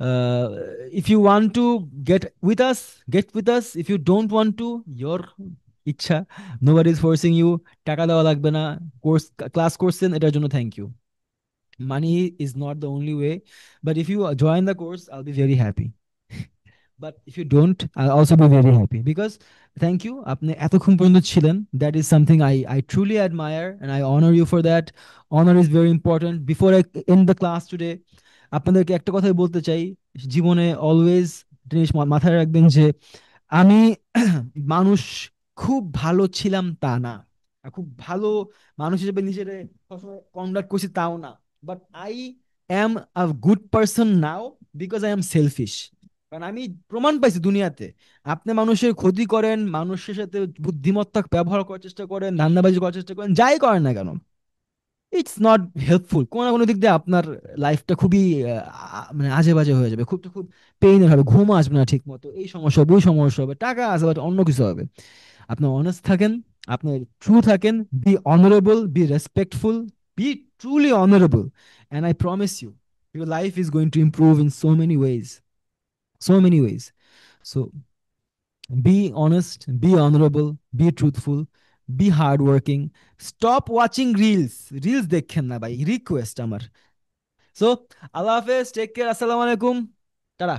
uh, if you want to get with us. If you don't want to, your ইচ্ছা, nobody is forcing you। টাকা দেওয়া লাগবে না, course class করছেন এটার জন্য thank you. Money is not the only way, but if you join the course, I'll be very happy। But if you don't, I'll also be very happy because thank you, আপনি এতক্ষণ পর্যন্ত ছিলেন। That is something I truly admire and I honor you for that। Honor is very important। Before I end the class today, আপনাদেরকে একটা কথাই বলতে চাই, জীবনে অলওয়েজ জিনিস মাথায় রাখবেন যে আমি মানুষ খুব ভালো ছিলাম তা না, আর খুব ভালো মানুষ হিসেবে নিজের সবসময় কন্ডাক্ট করছি তাও না। But I am a good person now because I am selfish. কারণ আমি প্রমাণ পাইছি দুনিয়াতে, আপনি মানুষের ক্ষতি করেন, মানুষের সাথে বুদ্ধিমত্তা ব্যবহার করার চেষ্টা করেন, ধান্দাবাজি করার চেষ্টা করেন, যাই করেন না কেন, ইটস নট হেল্পফুল। কোনো না কোনো দিক দিয়ে আপনার লাইফটা খুবই মানে আজে বাজে হয়ে যাবে, খুব খুব পেইনের হবে, ঘুম আসবে না ঠিক মতো, এই সমস্যা হবে, ওই সমস্যা হবে, টাকা আসবে বাট অন্য কিছু হবে। আপনি অনেস্ট থাকেন, আপনি ট্রু থাকেন, be honourable, be respectful, be truly honourable, and I promise you your life is going to improve in so many ways, so many ways. So be honest, be honorable, be truthful, be hardworking. Stop watching reels. Reels দেখেন না ভাই, request আমার। So আল্লাহ হাফেজ, take care, আসসালামু আলাইকুম, tata.